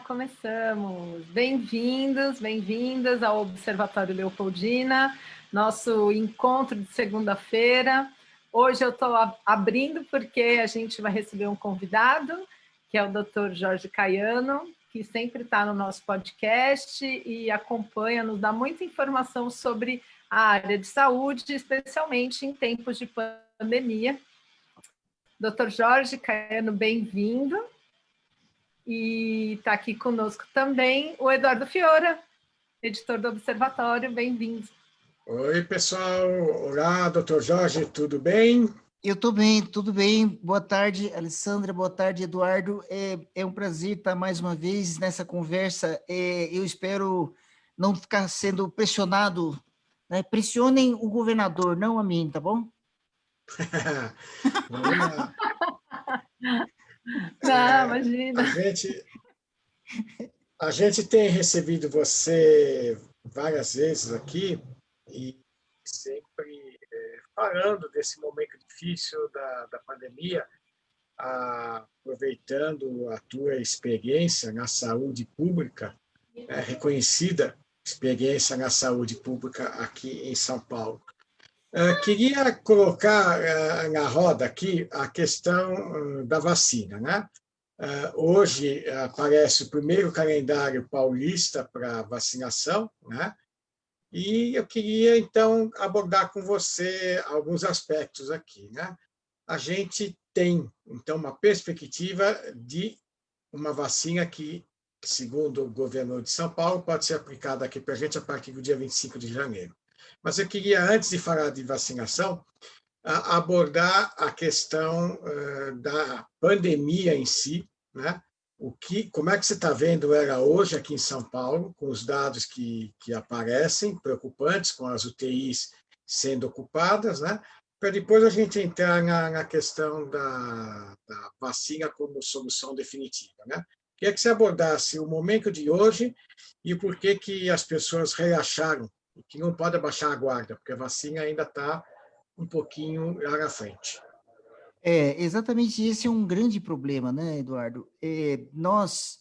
Começamos. Bem-vindos, bem-vindas ao Observatório Leopoldina, nosso encontro de segunda-feira. Hoje eu estou abrindo porque a gente vai receber um convidado, que é o Dr. Jorge Caiano, que sempre está no nosso podcast e acompanha, nos dá muita informação sobre a área de saúde, especialmente em tempos de pandemia. Dr. Jorge Caiano, bem-vindo. E está aqui conosco também o Eduardo Fiora, editor do Observatório. Bem-vindo. Oi, pessoal. Olá, doutor Jorge, tudo bem? Eu estou bem, tudo bem. Boa tarde, Alessandra. Boa tarde, Eduardo. É um prazer estar mais uma vez nessa conversa. Eu espero não ficar sendo pressionado, né? Pressionem o governador, não a mim, tá bom? Vamos lá. Não, imagina. A gente tem recebido você várias vezes aqui e sempre falando desse momento difícil da pandemia, aproveitando a tua experiência na saúde pública, reconhecida experiência na saúde pública aqui em São Paulo. Queria colocar na roda aqui a questão da vacina, né? Hoje aparece o primeiro calendário paulista para vacinação, né? E eu queria, então, abordar com você alguns aspectos aqui, né? A gente tem, então, uma perspectiva de uma vacina que, segundo o governo de São Paulo, pode ser aplicada aqui para a gente a partir do dia 25 de janeiro. Mas eu queria, antes de falar de vacinação, abordar a questão da pandemia em si, né? Como é que você está vendo ela hoje aqui em São Paulo, com os dados que aparecem, preocupantes, com as UTIs sendo ocupadas, né? Para depois a gente entrar na questão da vacina como solução definitiva, né? Queria que você abordasse o momento de hoje e por que as pessoas relaxaram, e que não pode abaixar a guarda, porque a vacina ainda está um pouquinho lá na frente. Exatamente esse é um grande problema, né, Eduardo? Nós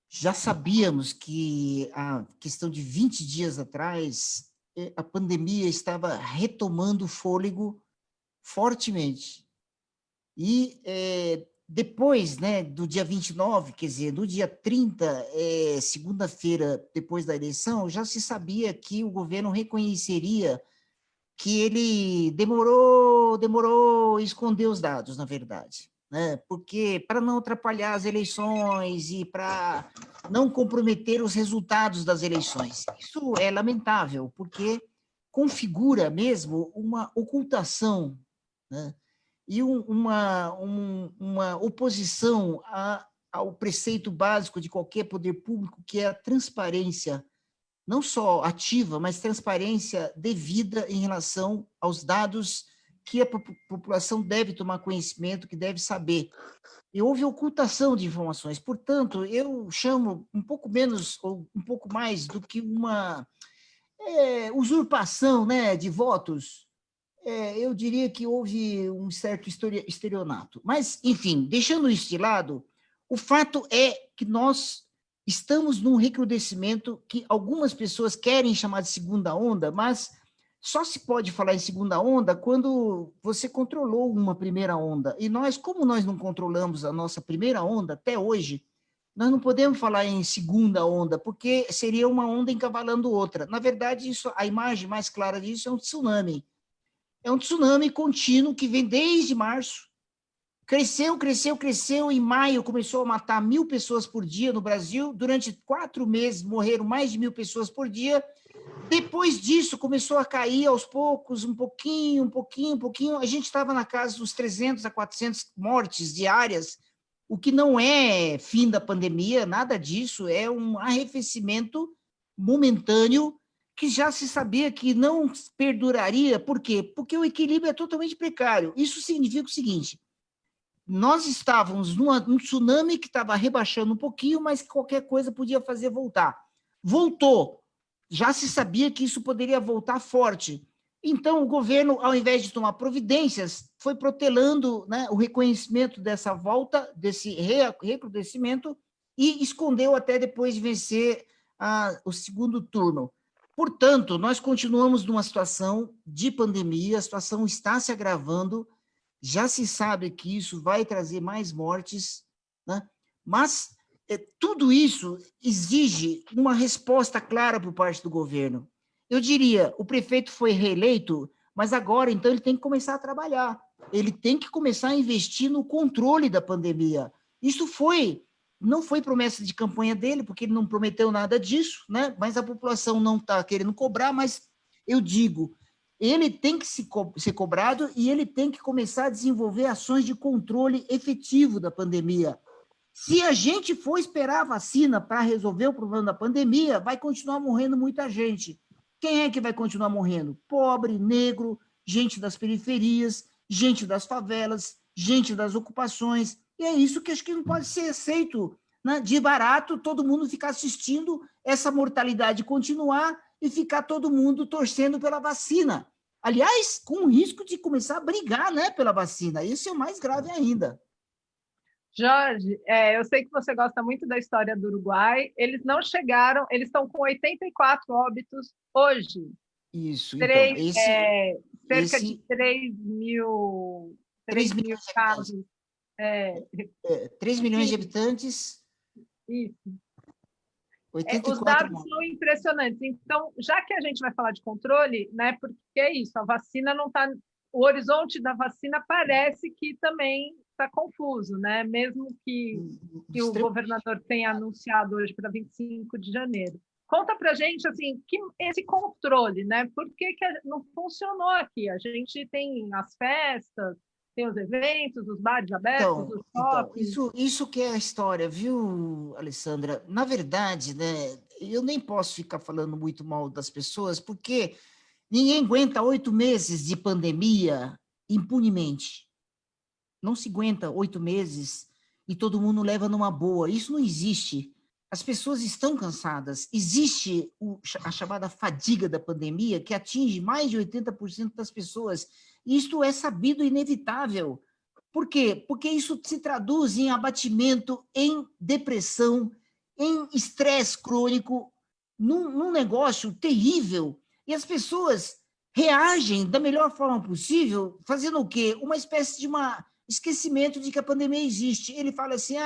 já sabíamos que a questão de 20 dias atrás, a pandemia estava retomando o fôlego fortemente. E depois, né, do dia 29, quer dizer, do dia 30, segunda-feira depois da eleição, já se sabia que o governo reconheceria que ele demorou a esconder os dados, na verdade, né? Porque para não atrapalhar as eleições e para não comprometer os resultados das eleições. Isso é lamentável, porque configura mesmo uma ocultação, né? E uma oposição ao preceito básico de qualquer poder público, que é a transparência, não só ativa, mas transparência devida em relação aos dados que a população deve tomar conhecimento, que deve saber. E houve ocultação de informações. Portanto, eu chamo um pouco menos ou um pouco mais do que uma usurpação, né, de votos. Eu diria que houve um certo estelionato. Mas, enfim, deixando isso de lado, o fato é que nós estamos num recrudescimento que algumas pessoas querem chamar de segunda onda, mas só se pode falar em segunda onda quando você controlou uma primeira onda. E nós, como nós não controlamos a nossa primeira onda até hoje, nós não podemos falar em segunda onda, porque seria uma onda encavalando outra. Na verdade, a imagem mais clara disso é um tsunami. É um tsunami contínuo que vem desde março. Cresceu, cresceu, cresceu. Em maio começou a matar 1.000 pessoas por dia no Brasil. Durante 4 meses morreram mais de 1.000 pessoas por dia. Depois disso começou a cair aos poucos, um pouquinho. A gente estava na casa dos 300 a 400 mortes diárias, o que não é fim da pandemia, nada disso. É um arrefecimento momentâneo que já se sabia que não perduraria. Por quê? Porque o equilíbrio é totalmente precário. Isso significa o seguinte: nós estávamos num tsunami que estava rebaixando um pouquinho, mas qualquer coisa podia fazer voltar. Voltou. Já se sabia que isso poderia voltar forte. Então, o governo, ao invés de tomar providências, foi protelando, né, o reconhecimento dessa volta, desse recrudescimento, e escondeu até depois de vencer o segundo turno. Portanto, nós continuamos numa situação de pandemia, a situação está se agravando, já se sabe que isso vai trazer mais mortes, né? Mas tudo isso exige uma resposta clara por parte do governo. Eu diria, o prefeito foi reeleito, mas agora, então, ele tem que começar a trabalhar, ele tem que começar a investir no controle da pandemia. Isso não foi promessa de campanha dele, porque ele não prometeu nada disso, né? Mas a população não está querendo cobrar, mas eu digo, ele tem que ser cobrado e ele tem que começar a desenvolver ações de controle efetivo da pandemia. Se a gente for esperar a vacina para resolver o problema da pandemia, vai continuar morrendo muita gente. Quem é que vai continuar morrendo? Pobre, negro, gente das periferias, gente das favelas, gente das ocupações. E é isso que acho que não pode ser aceito, né? De barato, todo mundo ficar assistindo essa mortalidade continuar e ficar todo mundo torcendo pela vacina. Aliás, com o risco de começar a brigar, né, pela vacina. Isso é o mais grave ainda. Jorge, eu sei que você gosta muito da história do Uruguai. Eles não chegaram, eles estão com 84 óbitos hoje. Isso, então, cerca de 3 mil casos. 3 milhões de habitantes. Isso. 84 os dados são impressionantes. Então, já que a gente vai falar de controle, né, porque é isso, a vacina não está... O horizonte da vacina parece que também está confuso, né? Mesmo que o governador tenha anunciado hoje para 25 de janeiro. Conta para a gente, assim, esse controle, né? Por que não funcionou aqui? A gente tem as festas, tem os eventos, os bares abertos, os shoppings. Isso que é a história, viu, Alessandra? Na verdade, né, eu nem posso ficar falando muito mal das pessoas, porque ninguém aguenta 8 meses de pandemia impunemente. Não se aguenta 8 meses e todo mundo leva numa boa. Isso não existe. As pessoas estão cansadas. Existe a chamada fadiga da pandemia, que atinge mais de 80% das pessoas. Isto é sabido e inevitável. Por quê? Porque isso se traduz em abatimento, em depressão, em estresse crônico, num negócio terrível. E as pessoas reagem da melhor forma possível, fazendo o quê? Uma espécie de esquecimento de que a pandemia existe. Ele fala assim,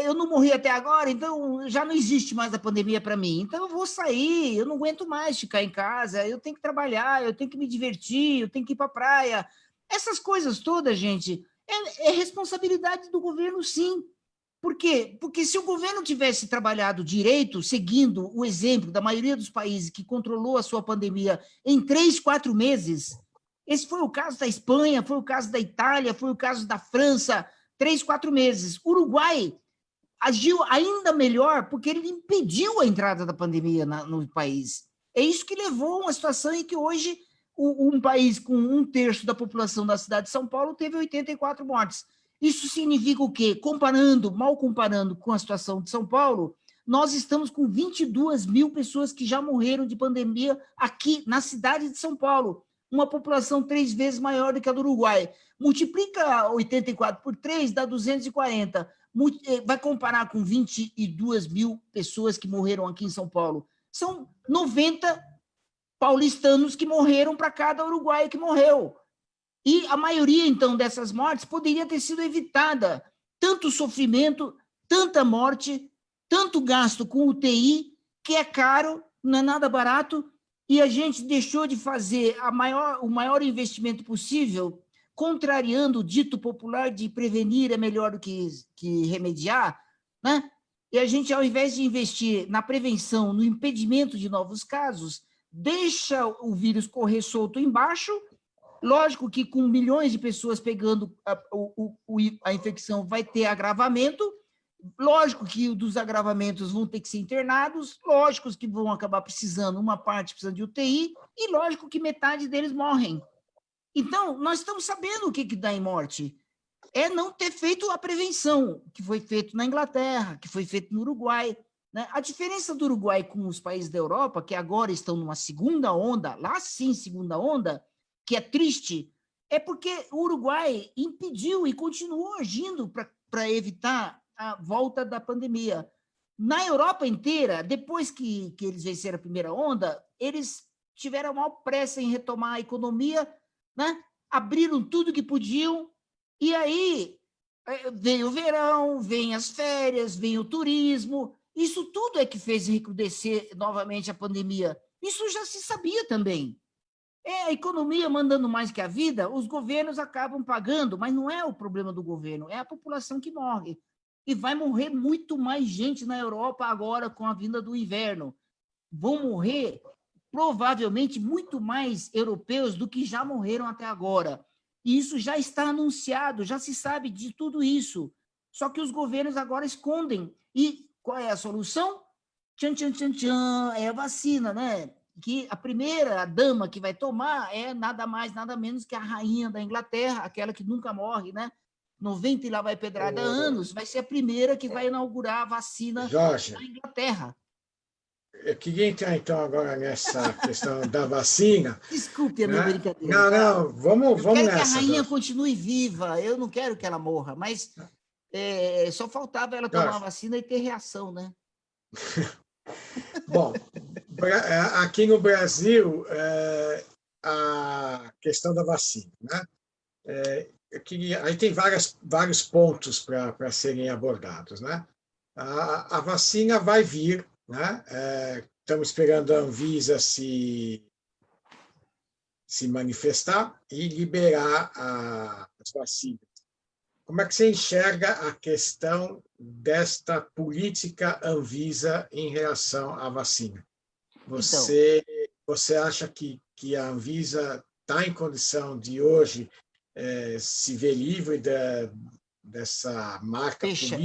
eu não morri até agora, então já não existe mais a pandemia para mim. Então eu vou sair, eu não aguento mais ficar em casa, eu tenho que trabalhar, eu tenho que me divertir, eu tenho que ir para a praia. Essas coisas todas, gente, é responsabilidade do governo, sim. Por quê? Porque se o governo tivesse trabalhado direito, seguindo o exemplo da maioria dos países que controlou a sua pandemia em 3, 4 meses, esse foi o caso da Espanha, foi o caso da Itália, foi o caso da França, 3, 4 meses. O Uruguai agiu ainda melhor porque ele impediu a entrada da pandemia no país. É isso que levou a uma situação em que hoje um país com 1/3 da população da cidade de São Paulo teve 84 mortes. Isso significa o quê? Mal comparando com a situação de São Paulo, nós estamos com 22 mil pessoas que já morreram de pandemia aqui na cidade de São Paulo, uma população 3 vezes maior do que a do Uruguai. Multiplica 84 por 3, dá 240. Vai comparar com 22 mil pessoas que morreram aqui em São Paulo. São 90 paulistanos que morreram para cada uruguaio que morreu. E a maioria, então, dessas mortes poderia ter sido evitada. Tanto sofrimento, tanta morte, tanto gasto com UTI, que é caro, não é nada barato, e a gente deixou de fazer o maior investimento possível, contrariando o dito popular de prevenir é melhor do que remediar, né? E a gente, ao invés de investir na prevenção, no impedimento de novos casos, deixa o vírus correr solto embaixo. Lógico que com milhões de pessoas pegando a infecção vai ter agravamento, lógico que dos agravamentos vão ter que ser internados, lógico que vão acabar precisando, uma parte precisa de UTI, e lógico que metade deles morrem. Então, nós estamos sabendo o que dá em morte. É não ter feito a prevenção, que foi feito na Inglaterra, que foi feito no Uruguai, né? A diferença do Uruguai com os países da Europa, que agora estão numa segunda onda, lá sim, segunda onda, que é triste, é porque o Uruguai impediu e continuou agindo para evitar a volta da pandemia. Na Europa inteira, depois que eles venceram a primeira onda, eles tiveram a maior pressa em retomar a economia, né? Abriram tudo que podiam, e aí vem o verão, vem as férias, vem o turismo, isso tudo é que fez recrudescer novamente a pandemia. Isso já se sabia também. A economia mandando mais que a vida, os governos acabam pagando, mas não é o problema do governo, é a população que morre. E vai morrer muito mais gente na Europa agora com a vinda do inverno. Vão morrer, provavelmente, muito mais europeus do que já morreram até agora. E isso já está anunciado, já se sabe de tudo isso. Só que os governos agora escondem. E qual é a solução? Tchan, tchan, tchan, tchan, é a vacina, né? Que a primeira dama que vai tomar é nada mais, nada menos que a rainha da Inglaterra, aquela que nunca morre, né? 90 e lá vai pedrada anos, vai ser a primeira que vai inaugurar a vacina Jorge, na Inglaterra. eu queria entrar então agora nessa questão da vacina, Desculpe a minha né? brincadeira, Não, tá? não, vamos Eu quero que a nessa, rainha Jorge. continue viva, eu não quero que ela morra, mas só faltava ela tomar a Jorge, vacina e ter reação, né? bom, aqui no Brasil, a questão da vacina, né? Aí tem vários pontos para serem abordados, né? A vacina vai vir, né? Estamos esperando a Anvisa se manifestar e liberar as vacinas. Como é que você enxerga a questão desta política Anvisa em relação à vacina? Então, Você acha que a Anvisa está em condição de hoje se ver livre dessa marca política? a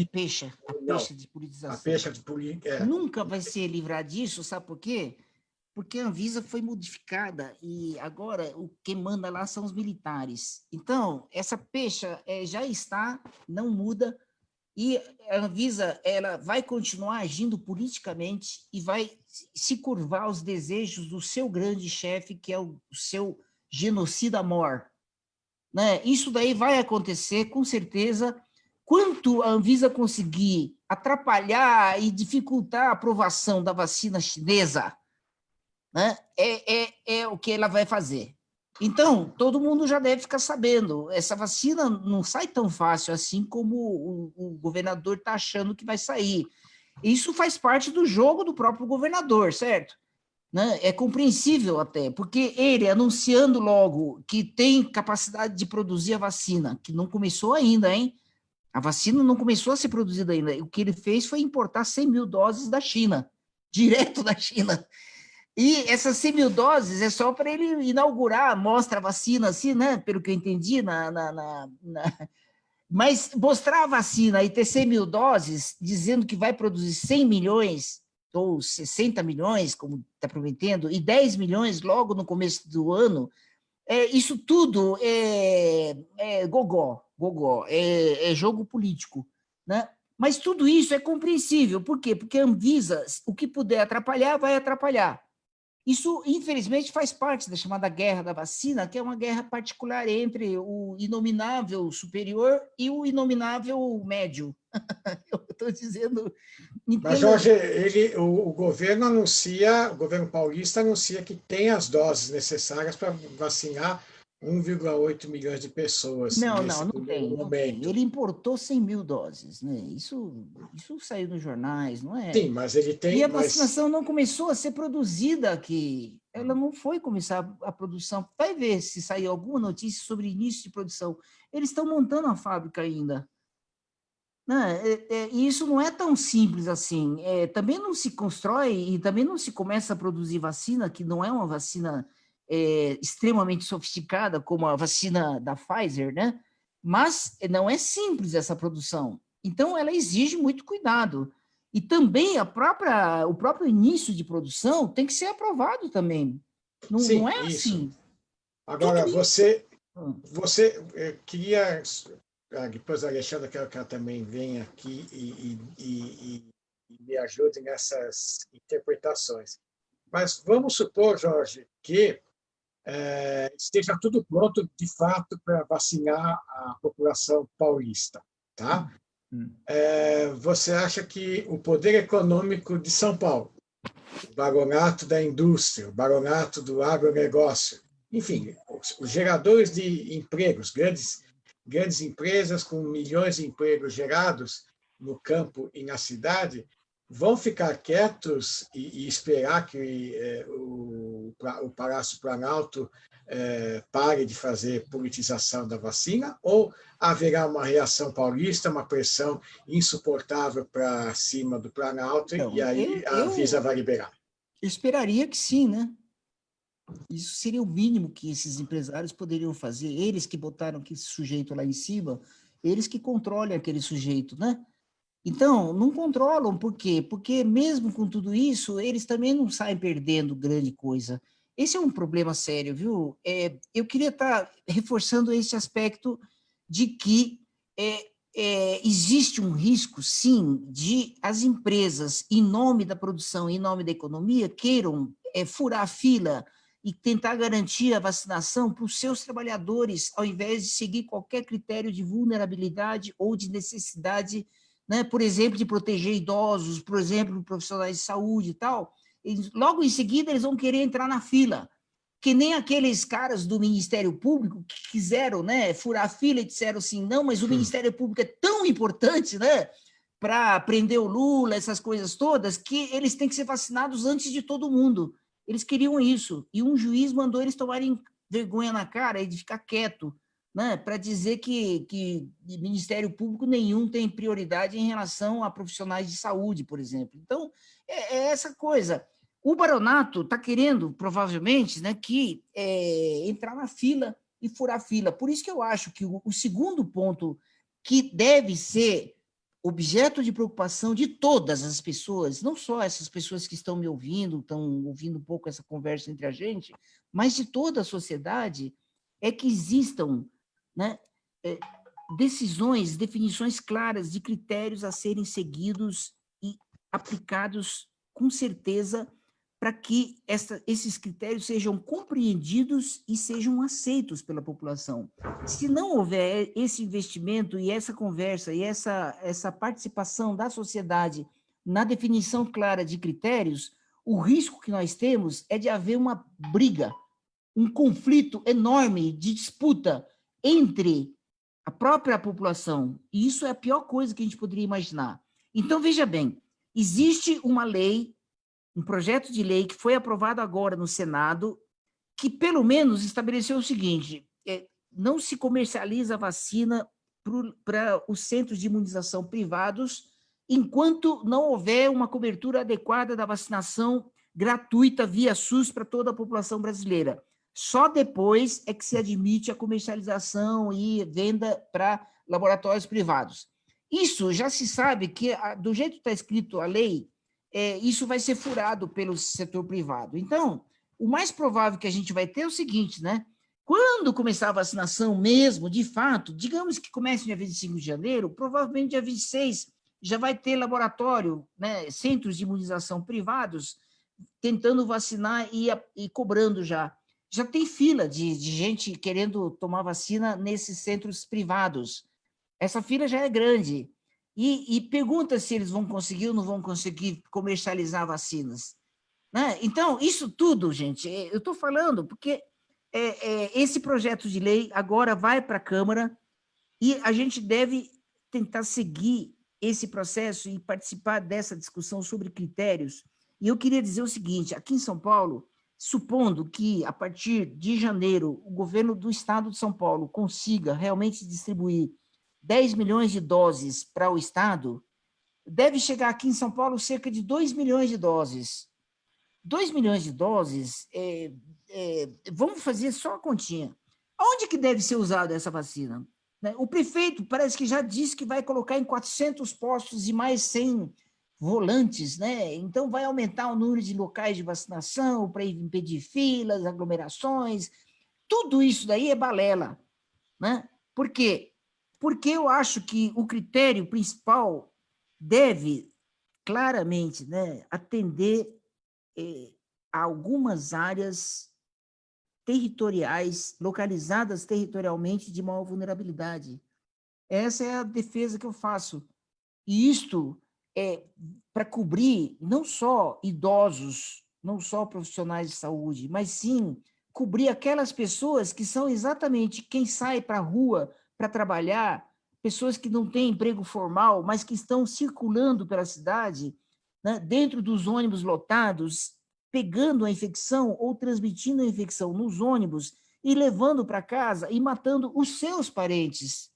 Não, peixe de a politização. peixe de política. Nunca vai se livrar disso, sabe por quê? Porque a Anvisa foi modificada e agora o que manda lá são os militares. Então, essa pecha já está, não muda, e a Anvisa ela vai continuar agindo politicamente e vai se curvar aos desejos do seu grande chefe, que é o seu genocida mor. Né? Isso daí vai acontecer, com certeza. Quanto a Anvisa conseguir atrapalhar e dificultar a aprovação da vacina chinesa, né, é o que ela vai fazer. Então, todo mundo já deve ficar sabendo, essa vacina não sai tão fácil assim como o governador está achando que vai sair. Isso faz parte do jogo do próprio governador, certo? Né? É compreensível até, porque ele anunciando logo que tem capacidade de produzir a vacina, que não começou ainda, hein? A vacina não começou a ser produzida ainda. O que ele fez foi importar 100 mil doses da China, direto da China. E essas 100 mil doses é só para ele inaugurar, mostra a vacina, assim, né? Pelo que eu entendi, mas mostrar a vacina e ter 100 mil doses, dizendo que vai produzir 100 milhões ou 60 milhões, como está prometendo, e 10 milhões logo no começo do ano, isso tudo é gogó, é jogo político, né? Mas tudo isso é compreensível. Por quê? Porque a Anvisa, o que puder atrapalhar, vai atrapalhar. Isso, infelizmente, faz parte da chamada guerra da vacina, que é uma guerra particular entre o inominável superior e o inominável médio. Eu estou dizendo... Mas, Jorge, o governo anuncia, o governo paulista anuncia que tem as doses necessárias para vacinar 1,8 milhões de pessoas Não nesse primeiro tem, não tem. momento. Ele importou 100 mil doses, né? Isso saiu nos jornais, não é? Sim, mas ele E tem. a vacinação não começou a ser produzida aqui. Ela não foi começar a produção. Vai ver se saiu alguma notícia sobre início de produção. Eles estão montando a fábrica ainda. Né? E isso não é tão simples assim. Também não se constrói e também não se começa a produzir vacina, que não é uma vacina extremamente sofisticada, como a vacina da Pfizer, né? Mas não é simples essa produção. Então, ela exige muito cuidado. E também o próprio início de produção tem que ser aprovado também. Não Sim, é isso. assim. Agora, Tudo isso. você queria. Depois a Alexandra, quero que ela também venha aqui e me ajude nessas interpretações. Mas vamos supor, Jorge, que esteja tudo pronto, de fato, para vacinar a população paulista. Tá? Você acha que o poder econômico de São Paulo, o baronato da indústria, o baronato do agronegócio, enfim, os geradores de empregos, grandes empresas com milhões de empregos gerados no campo e na cidade, vão ficar quietos e esperar que o Palácio Planalto pare de fazer politização da vacina, ou haverá uma reação paulista, uma pressão insuportável para cima do Planalto, Então, e aí a Anvisa vai liberar? Eu esperaria que sim, né? Isso seria o mínimo que esses empresários poderiam fazer. Eles que botaram aquele sujeito lá em cima, eles que controlam aquele sujeito, né? Então, não controlam, por quê? Porque mesmo com tudo isso, eles também não saem perdendo grande coisa. Esse é um problema sério, viu? Eu queria estar reforçando esse aspecto de que existe um risco, sim, de as empresas, em nome da produção, em nome da economia, queiram furar a fila e tentar garantir a vacinação para os seus trabalhadores, ao invés de seguir qualquer critério de vulnerabilidade ou de necessidade, né, por exemplo, de proteger idosos, por exemplo, profissionais de saúde e tal. Logo em seguida, eles vão querer entrar na fila, que nem aqueles caras do Ministério Público que quiseram, né, furar a fila e disseram assim, não, mas o Ministério Público é tão importante, né, para prender o Lula, essas coisas todas, que eles têm que ser vacinados antes de todo mundo. Eles queriam isso, e um juiz mandou eles tomarem vergonha na cara e de ficar quieto, né, para dizer que Ministério Público nenhum tem prioridade em relação a profissionais de saúde, por exemplo. Então, é essa coisa. O baronato está querendo, provavelmente, né, entrar na fila e furar a fila. Por isso que eu acho que o segundo ponto que deve ser objeto de preocupação de todas as pessoas, não só essas pessoas que estão me ouvindo, estão ouvindo um pouco essa conversa entre a gente, mas de toda a sociedade, é que existam, né, decisões, definições claras de critérios a serem seguidos e aplicados com certeza para que esses critérios sejam compreendidos e sejam aceitos pela população. Se não houver esse investimento e essa conversa e essa participação da sociedade na definição clara de critérios, o risco que nós temos é de haver uma briga, um conflito enorme de disputa entre a própria população, e isso é a pior coisa que a gente poderia imaginar. Então, veja bem, existe uma lei, um projeto de lei que foi aprovado agora no Senado, que pelo menos estabeleceu o seguinte, não se comercializa a vacina para os centros de imunização privados, enquanto não houver uma cobertura adequada da vacinação gratuita via SUS para toda a população brasileira. Só depois é que se admite a comercialização e venda para laboratórios privados. Isso já se sabe que, do jeito que está escrito a lei, isso vai ser furado pelo setor privado. Então, o mais provável que a gente vai ter é o seguinte, né? Quando começar a vacinação mesmo, de fato, digamos que comece dia 25 de janeiro, provavelmente dia 26 já vai ter laboratório, né, centros de imunização privados tentando vacinar e cobrando já. Já tem fila de gente querendo tomar vacina nesses centros privados. Essa fila já é grande. E pergunta se eles vão conseguir ou não vão conseguir comercializar vacinas. Né? Então, isso tudo, gente, eu estou falando porque esse projeto de lei agora vai para a Câmara e a gente deve tentar seguir esse processo e participar dessa discussão sobre critérios. E eu queria dizer o seguinte, aqui em São Paulo, supondo que, a partir de janeiro, o governo do estado de São Paulo consiga realmente distribuir 10 milhões de doses para o estado, deve chegar aqui em São Paulo cerca de 2 milhões de doses. 2 milhões de doses, vamos fazer só a continha. Onde que deve ser usada essa vacina? O prefeito parece que já disse que vai colocar em 400 postos e mais 100 volantes, né? Então vai aumentar o número de locais de vacinação para impedir filas, aglomerações. Tudo isso daí é balela, né? Por quê? Porque eu acho que o critério principal deve claramente, né, atender a algumas áreas territoriais, localizadas territorialmente de maior vulnerabilidade. Essa é a defesa que eu faço. E isto é para cobrir não só idosos, não só profissionais de saúde, mas sim cobrir aquelas pessoas que são exatamente quem sai para a rua para trabalhar, pessoas que não têm emprego formal, mas que estão circulando pela cidade, né, dentro dos ônibus lotados, pegando a infecção ou transmitindo a infecção nos ônibus e levando para casa e matando os seus parentes,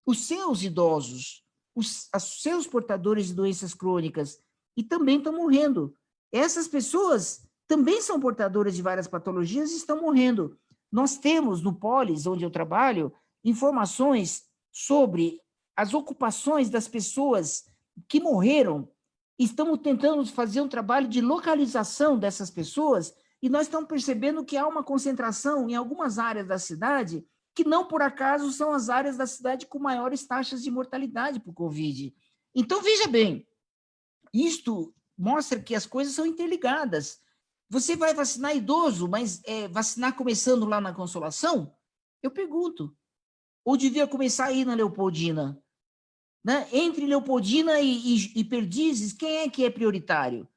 os seus idosos, os seus portadores de doenças crônicas, e também estão morrendo. Essas pessoas também são portadoras de várias patologias e estão morrendo. Nós temos no Polis, onde eu trabalho, informações sobre as ocupações das pessoas que morreram. Estamos tentando fazer um trabalho de localização dessas pessoas e nós estamos percebendo que há uma concentração em algumas áreas da cidade que não por acaso são as áreas da cidade com maiores taxas de mortalidade por Covid. Então, veja bem, isto mostra que as coisas são interligadas. Você vai vacinar idoso, mas vacinar começando lá na Consolação? Eu pergunto. Ou devia começar aí na Leopoldina? Né? Entre Leopoldina e Perdizes, quem é que é prioritário?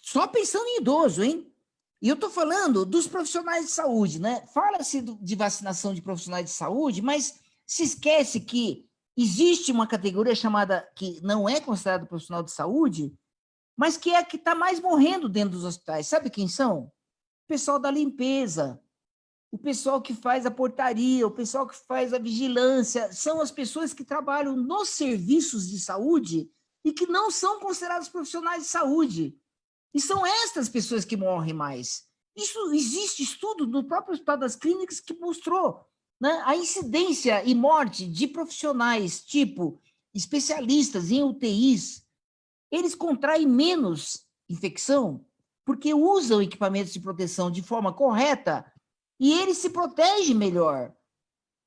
Só pensando em idoso, hein? E eu estou falando dos profissionais de saúde, né? Fala-se de vacinação de profissionais de saúde, mas se esquece que existe uma categoria chamada, que não é considerada profissional de saúde, mas que é a que está mais morrendo dentro dos hospitais. Sabe quem são? O pessoal da limpeza, o pessoal que faz a portaria, o pessoal que faz a vigilância, são as pessoas que trabalham nos serviços de saúde e que não são considerados profissionais de saúde. E são estas pessoas que morrem mais. Isso existe estudo no próprio Hospital das Clínicas que mostrou, né, a incidência e morte de profissionais, tipo especialistas em UTIs, eles contraem menos infecção porque usam equipamentos de proteção de forma correta e eles se protegem melhor.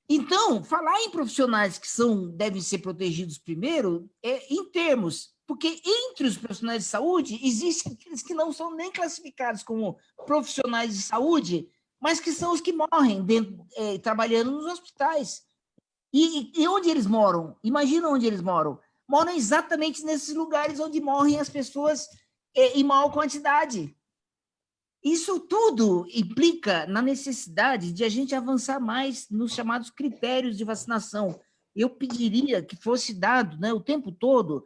Então, falar em profissionais que devem ser protegidos primeiro em termos, porque entre os profissionais de saúde existem aqueles que não são nem classificados como profissionais de saúde, mas que são os que morrem trabalhando nos hospitais. E onde eles moram? Imagina onde eles moram. Moram exatamente nesses lugares onde morrem as pessoas em maior quantidade. Isso tudo implica na necessidade de a gente avançar mais nos chamados critérios de vacinação. Eu pediria que fosse dado, né, o tempo todo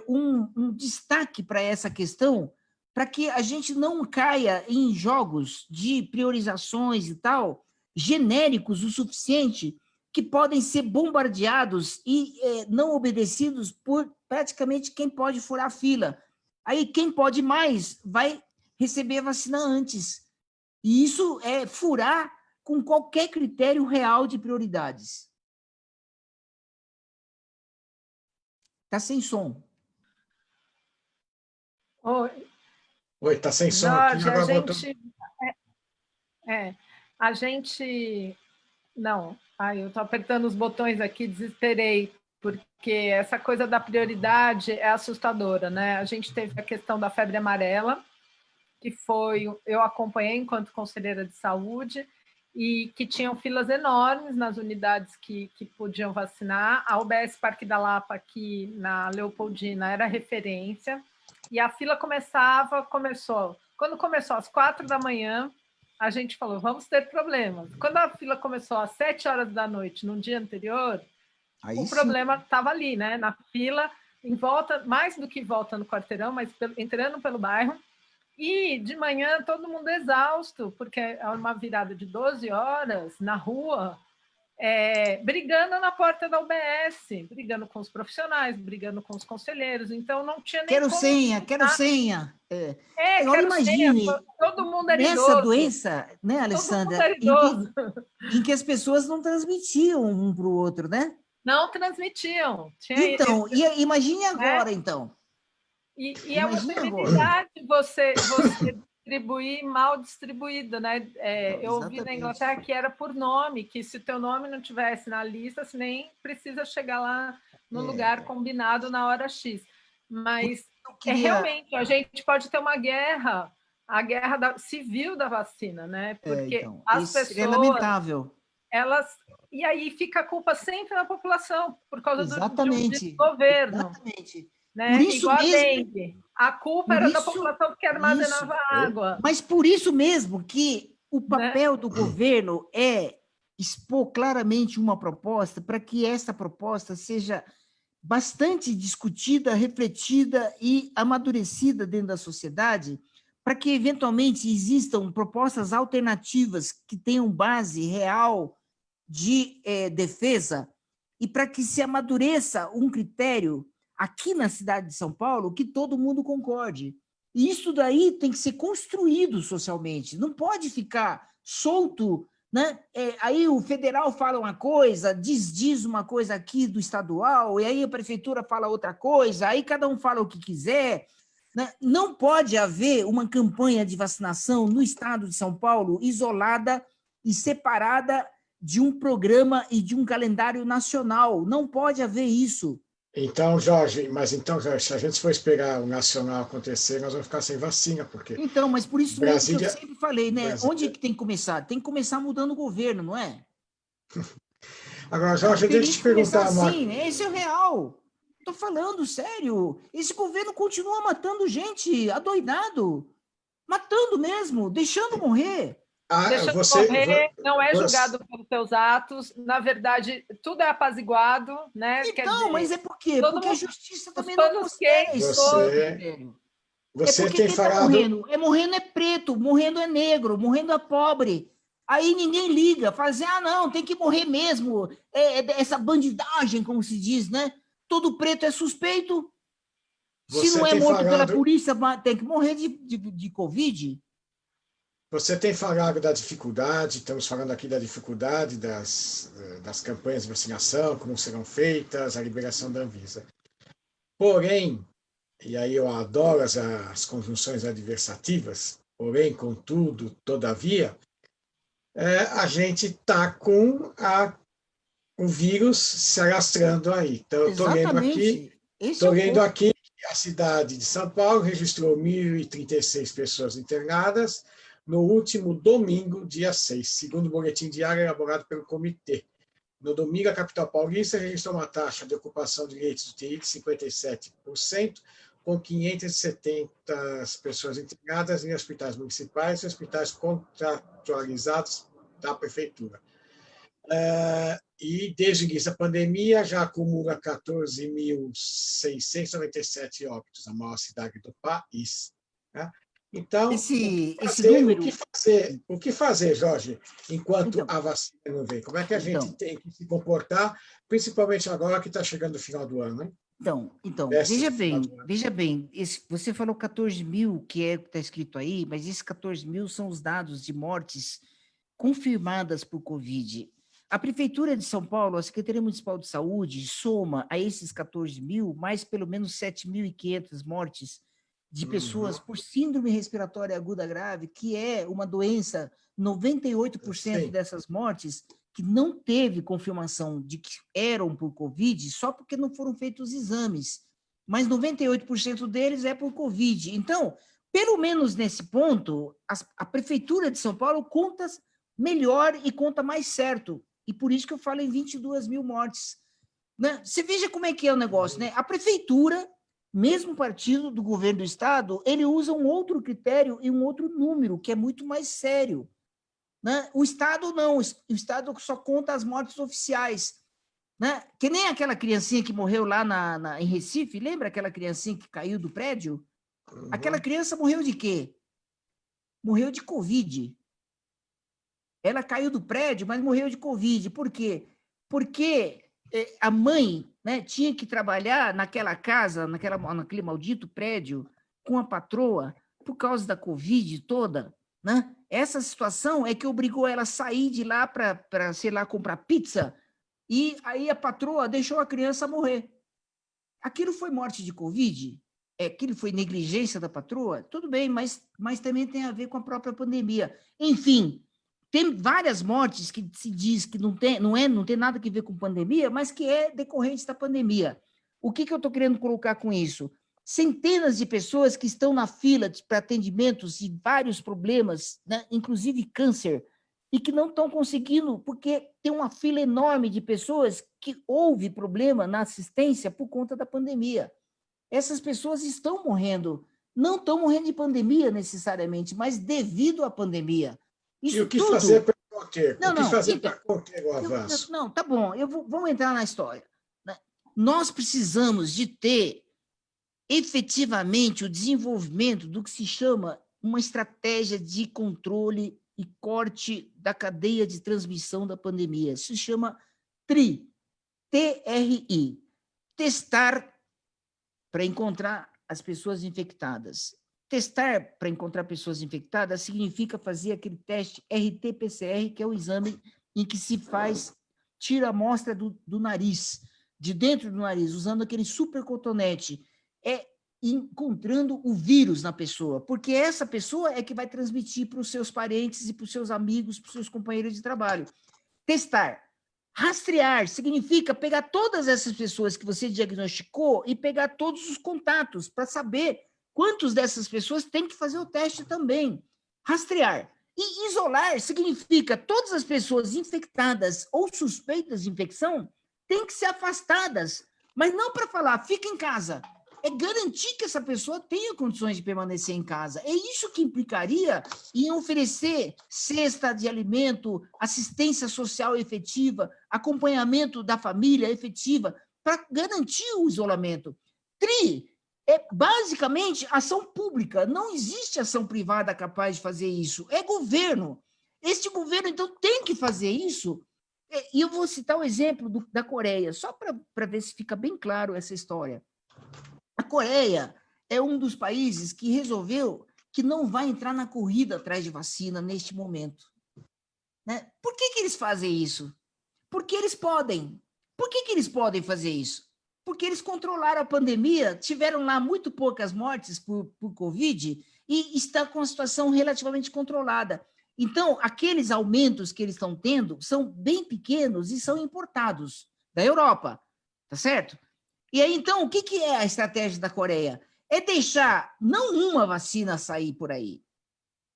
um destaque para essa questão, para que a gente não caia em jogos de priorizações e tal, genéricos o suficiente, que podem ser bombardeados e não obedecidos por praticamente quem pode furar a fila. Aí quem pode mais vai receber a vacina antes. E isso é furar com qualquer critério real de prioridades. Está sem som. Oi. Oi, está sem som aqui. Jorge, Agora voltou. A gente... Não, eu estou apertando os botões aqui, desesperei, porque essa coisa da prioridade é assustadora, né? A gente teve a questão da febre amarela, que eu acompanhei enquanto conselheira de saúde, e que tinham filas enormes nas unidades que podiam vacinar. A UBS Parque da Lapa, aqui na Leopoldina, era referência, e a fila quando começou às 4 da manhã, a gente falou, vamos ter problemas. Quando a fila começou às 7 horas da noite, no dia anterior, o problema estava ali, né? Na fila, em volta, mais do que volta no quarteirão, mas entrando pelo bairro. E de manhã todo mundo exausto, porque é uma virada de 12 horas na rua, brigando na porta da UBS, brigando com os profissionais, brigando com os conselheiros. Então não tinha nem quero senha. Agora imagine, senha, todo mundo era nessa idoso. Doença, né, Alessandra, em que as pessoas não transmitiam um para o outro, né? Não transmitiam. Então, imagine agora, então. E é uma temeridade você distribuir mal distribuído, né? Eu ouvi na Inglaterra que era por nome, que se o teu nome não tivesse na lista, você nem precisa chegar lá no lugar combinado na hora X. Mas realmente a gente pode ter uma guerra, a guerra civil da vacina, né? Porque então, as pessoas... é lamentável. elas... E aí fica a culpa sempre na população, por causa Exatamente. do governo. Exatamente. Né? Por isso Igual mesmo, a dengue. A culpa era da população que armazenava água. Mas por isso mesmo que o papel né? do governo é expor claramente uma proposta para que essa proposta seja bastante discutida, refletida e amadurecida dentro da sociedade, para que eventualmente existam propostas alternativas que tenham base real de defesa e para que se amadureça um critério aqui na cidade de São Paulo que todo mundo concorde. E isso daí tem que ser construído socialmente, não pode ficar solto, né? Aí o federal fala uma coisa, diz uma coisa aqui do estadual, e aí a prefeitura fala outra coisa, aí cada um fala o que quiser. Né? Não pode haver uma campanha de vacinação no estado de São Paulo isolada e separada de um programa e de um calendário nacional. Não pode haver isso. Então, Jorge, se a gente for esperar o nacional acontecer, nós vamos ficar sem vacina, porque... Então, mas por isso mesmo que eu sempre falei, né? Brasília... Onde é que tem que começar? Tem que começar mudando o governo, não é? Agora, Jorge, deixa eu te perguntar... Assim, esse é o real. Estou falando sério. Esse governo continua matando gente, adoidado. Matando mesmo, deixando morrer. Deixando morrer, não é julgado pelos seus atos, na verdade, tudo é apaziguado, né? Então, mas é por quê? Porque a justiça também não consegue. Você tem falado... Tá morrendo é preto, morrendo é negro, morrendo é pobre. Aí ninguém liga, fala assim, não, tem que morrer mesmo. Essa bandidagem, como se diz, né? Todo preto é suspeito. Se não é morto pela polícia, tem que morrer de Covid. Você tem falado da dificuldade, estamos falando aqui da dificuldade das campanhas de vacinação, como serão feitas, a liberação da Anvisa. Porém, e aí eu adoro as conjunções adversativas, porém, contudo, todavia, a gente está com o vírus se alastrando aí. Então, eu estou lendo aqui que a cidade de São Paulo registrou 1.036 pessoas internadas, no último domingo, dia 6, segundo o boletim diário elaborado pelo comitê. No domingo, a capital paulista registrou uma taxa de ocupação de leitos de UTI de 57%, com 570 pessoas internadas em hospitais municipais e hospitais contratualizados da prefeitura. E, desde o início da pandemia, já acumula 14.697 óbitos, a maior cidade do país. Né? Então, o que fazer, Jorge, enquanto a vacina não vem? Como é que a gente tem que se comportar, principalmente agora que está chegando o final do ano, hein? Então veja bem, você falou 14 mil, que é o que está escrito aí, mas esses 14 mil são os dados de mortes confirmadas por Covid. A Prefeitura de São Paulo, a Secretaria Municipal de Saúde, soma a esses 14 mil mais pelo menos 7.500 mortes de pessoas por síndrome respiratória aguda grave, que é uma doença, 98% dessas mortes, que não teve confirmação de que eram por Covid, só porque não foram feitos os exames. Mas 98% deles é por Covid. Então, pelo menos nesse ponto, a Prefeitura de São Paulo conta melhor e conta mais certo. E por isso que eu falo em 22 mil mortes. Né? Você veja como é que é o negócio, né? A Prefeitura, mesmo partido do governo do Estado, ele usa um outro critério e um outro número, que é muito mais sério. Né? O Estado não, o Estado só conta as mortes oficiais. Né? Que nem aquela criancinha que morreu lá em Recife, lembra aquela criancinha que caiu do prédio? Aquela criança morreu de quê? Morreu de Covid. Ela caiu do prédio, mas morreu de Covid. Por quê? Porque a mãe, né, tinha que trabalhar naquela casa, naquele maldito prédio, com a patroa, por causa da Covid toda. Né? Essa situação é que obrigou ela a sair de lá para, sei lá, comprar pizza, e aí a patroa deixou a criança morrer. Aquilo foi morte de Covid? Aquilo foi negligência da patroa? Tudo bem, mas também tem a ver com a própria pandemia. Enfim, tem várias mortes que se diz que não tem nada a ver com pandemia, mas que é decorrente da pandemia. O que eu estou querendo colocar com isso? Centenas de pessoas que estão na fila para atendimentos e vários problemas, né, inclusive câncer, e que não estão conseguindo, porque tem uma fila enorme de pessoas que houve problema na assistência por conta da pandemia. Essas pessoas estão morrendo, não estão morrendo de pandemia necessariamente, mas devido à pandemia. Isso E o que tudo... fazer para conter? Não, O que não, fazer então, para conter o avanço? não, tá bom, vamos entrar na história. Nós precisamos de ter efetivamente o desenvolvimento do que se chama uma estratégia de controle e corte da cadeia de transmissão da pandemia. Isso se chama TRI, TRI, testar para encontrar as pessoas infectadas. Testar para encontrar pessoas infectadas significa fazer aquele teste RT-PCR, que é o exame em que se faz, tira a amostra do nariz, de dentro do nariz, usando aquele super cotonete, encontrando o vírus na pessoa, porque essa pessoa é que vai transmitir para os seus parentes e para os seus amigos, para os seus companheiros de trabalho. Testar. Rastrear significa pegar todas essas pessoas que você diagnosticou e pegar todos os contatos para saber quantos dessas pessoas têm que fazer o teste também. Rastrear. E isolar significa todas as pessoas infectadas ou suspeitas de infecção têm que ser afastadas, mas não para falar, fica em casa. É garantir que essa pessoa tenha condições de permanecer em casa. É isso que implicaria em oferecer cesta de alimento, assistência social efetiva, acompanhamento da família efetiva, para garantir o isolamento. TRI é basicamente ação pública. Não existe ação privada capaz de fazer isso. É governo. Este governo, então, tem que fazer isso. E eu vou citar o exemplo da Coreia, só para ver se fica bem claro essa história. A Coreia é um dos países que resolveu que não vai entrar na corrida atrás de vacina neste momento. Né? Por que eles fazem isso? Porque eles podem. Por que eles podem fazer isso? Porque eles controlaram a pandemia, tiveram lá muito poucas mortes por Covid e está com a situação relativamente controlada. Então, aqueles aumentos que eles estão tendo são bem pequenos e são importados da Europa, tá certo? E aí, então, o que é a estratégia da Coreia? É deixar não uma vacina sair por aí.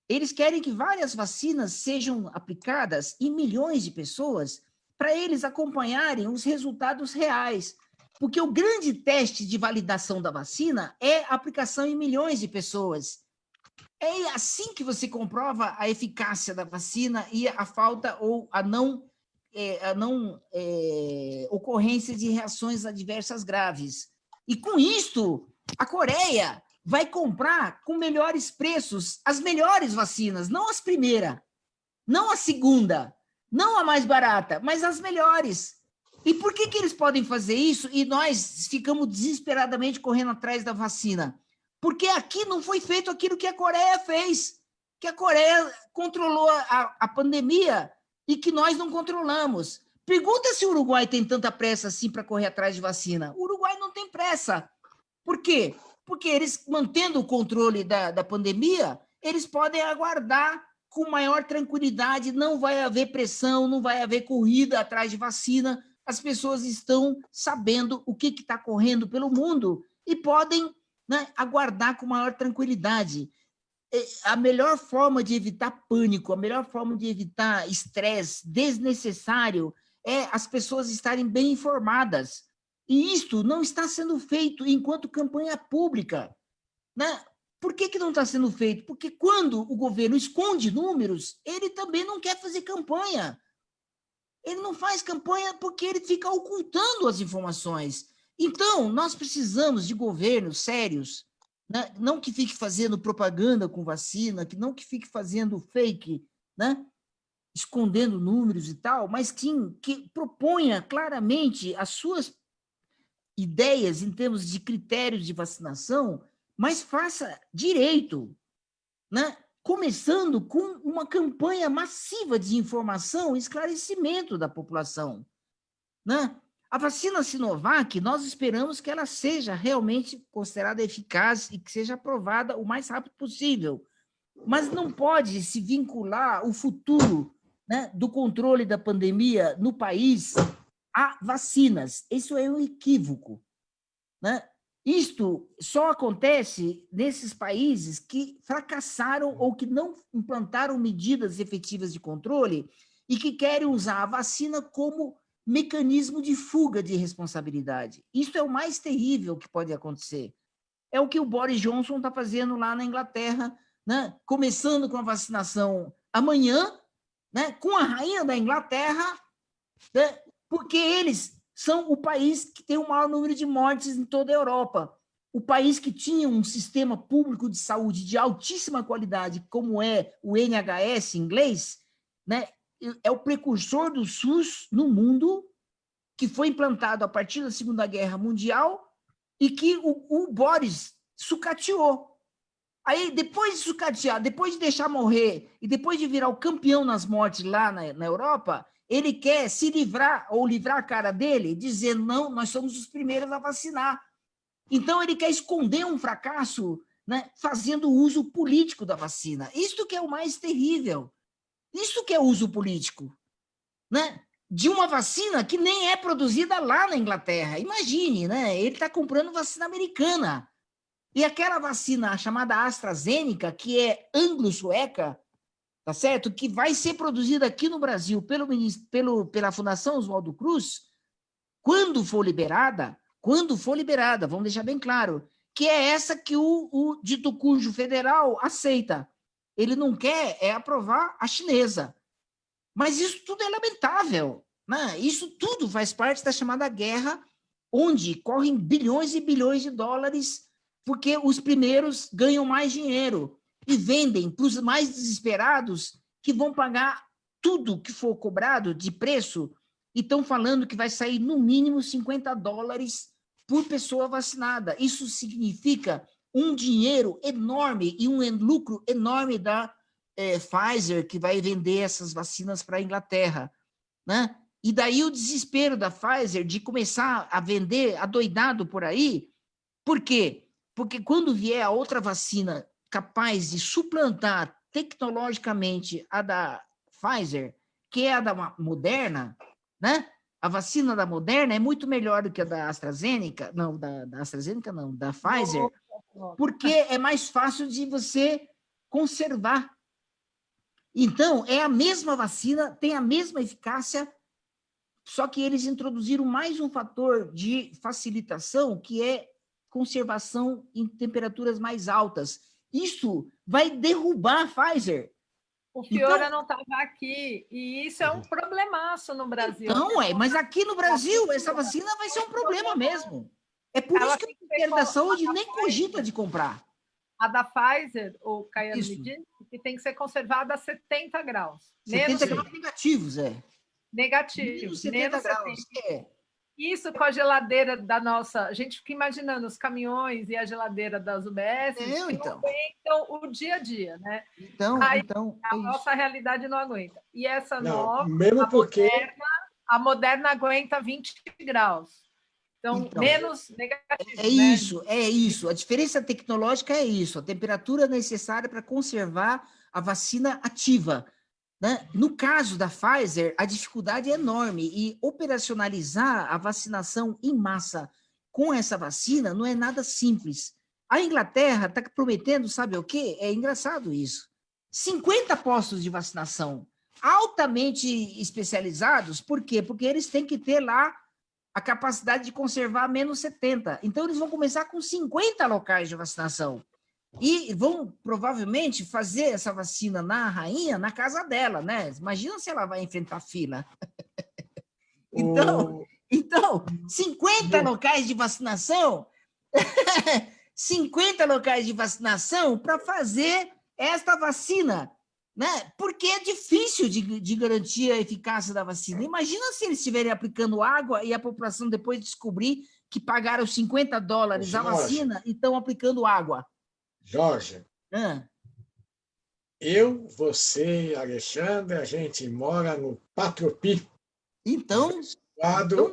Eles querem que várias vacinas sejam aplicadas em milhões de pessoas para eles acompanharem os resultados reais. Porque o grande teste de validação da vacina é a aplicação em milhões de pessoas. É assim que você comprova a eficácia da vacina e a falta ou a não ocorrência de reações adversas graves. E com isto, a Coreia vai comprar com melhores preços as melhores vacinas, não as primeiras, não a segunda, não a mais barata, mas as melhores. E por que eles podem fazer isso e nós ficamos desesperadamente correndo atrás da vacina? Porque aqui não foi feito aquilo que a Coreia fez, que a Coreia controlou a pandemia e que nós não controlamos. Pergunta se o Uruguai tem tanta pressa assim para correr atrás de vacina. O Uruguai não tem pressa. Por quê? Porque eles, mantendo o controle da pandemia, eles podem aguardar com maior tranquilidade, não vai haver pressão, não vai haver corrida atrás de vacina, as pessoas estão sabendo o que está correndo pelo mundo e podem, né, aguardar com maior tranquilidade. A melhor forma de evitar pânico, a melhor forma de evitar estresse desnecessário é as pessoas estarem bem informadas. E isto não está sendo feito enquanto campanha pública. Né? Por que não está sendo feito? Porque quando o governo esconde números, ele também não quer fazer campanha. Ele não faz campanha porque ele fica ocultando as informações. Então, nós precisamos de governos sérios, né? Não que fique fazendo propaganda com vacina, que não que fique fazendo fake, né? Escondendo números e tal, mas que proponha claramente as suas ideias em termos de critérios de vacinação, mas faça direito, né? Começando com uma campanha massiva de informação e esclarecimento da população. Né? A vacina Sinovac, nós esperamos que ela seja realmente considerada eficaz e que seja aprovada o mais rápido possível. Mas não pode se vincular o futuro, né, do controle da pandemia no país a vacinas. Isso é um equívoco. Né? Isto só acontece nesses países que fracassaram ou que não implantaram medidas efetivas de controle e que querem usar a vacina como mecanismo de fuga de responsabilidade. Isso é o mais terrível que pode acontecer. É o que o Boris Johnson está fazendo lá na Inglaterra, né? Começando com a vacinação amanhã, né? Com a rainha da Inglaterra, né? Porque eles são o país que tem o maior número de mortes em toda a Europa. O país que tinha um sistema público de saúde de altíssima qualidade, como é o NHS em inglês, né? É o precursor do SUS no mundo, que foi implantado a partir da Segunda Guerra Mundial e que o Boris sucateou. Aí, depois de sucatear, depois de deixar morrer e depois de virar o campeão nas mortes lá na Europa, ele quer se livrar ou livrar a cara dele, dizendo, não, nós somos os primeiros a vacinar. Então, ele quer esconder um fracasso, né, fazendo uso político da vacina. Isso que é o mais terrível. Isso que é uso político, né? De uma vacina que nem é produzida lá na Inglaterra. Imagine, né? Ele está comprando vacina americana. E aquela vacina chamada AstraZeneca, que é anglo-sueca, tá certo? Que vai ser produzida aqui no Brasil pela Fundação Oswaldo Cruz, quando for liberada, vamos deixar bem claro, que é essa que o dito cujo federal aceita. Ele não quer aprovar a chinesa. Mas isso tudo é lamentável, né? Isso tudo faz parte da chamada guerra, onde correm bilhões e bilhões de dólares, porque os primeiros ganham mais dinheiro e vendem para os mais desesperados, que vão pagar tudo que for cobrado de preço, e estão falando que vai sair no mínimo $50 por pessoa vacinada. Isso significa um dinheiro enorme e um lucro enorme da Pfizer, que vai vender essas vacinas para a Inglaterra, né? E daí o desespero da Pfizer de começar a vender adoidado por aí. Por quê? Porque quando vier a outra vacina capaz de suplantar tecnologicamente a da Pfizer, que é a da Moderna, né? A vacina da Moderna é muito melhor do que a da AstraZeneca, não, da AstraZeneca não, da Pfizer, porque é mais fácil de você conservar. Então, é a mesma vacina, tem a mesma eficácia, só que eles introduziram mais um fator de facilitação, que é conservação em temperaturas mais altas. Isso vai derrubar a Pfizer. O Fiora não estava aqui, e isso é um problemaço no Brasil. Então, mas aqui no Brasil, essa vacina vai ser um problema mesmo. É por isso que o Ministério da Saúde nem cogita de comprar. A da Pfizer, o Caiano me disse, que tem que ser conservada a 70 graus. 70 graus negativos, Negativos. Menos 70 graus. Isso com a geladeira da nossa... A gente fica imaginando os caminhões e a geladeira das UBS que não aguentam o dia a dia, né? Então, a nossa realidade não aguenta. E essa nova, mesmo porque... a Moderna aguenta 20 graus. Então, menos negativo. É isso. A diferença tecnológica é isso. A temperatura necessária para conservar a vacina ativa. Né? No caso da Pfizer, a dificuldade é enorme e operacionalizar a vacinação em massa com essa vacina não é nada simples. A Inglaterra está prometendo, sabe o quê? É engraçado isso. 50 postos de vacinação altamente especializados. Por quê? Porque eles têm que ter lá a capacidade de conservar menos 70. Então, eles vão começar com 50 locais de vacinação. E vão, provavelmente, fazer essa vacina na rainha, na casa dela, né? Imagina se ela vai enfrentar fila. Então, 50 locais de vacinação, 50 locais de vacinação para fazer esta vacina, né? Porque é difícil de garantir a eficácia da vacina. Imagina se eles estiverem aplicando água e a população depois descobrir que pagaram $50 a vacina e estão aplicando água. Jorge, eu, você, Alexandre, a gente mora no Patropi. Então,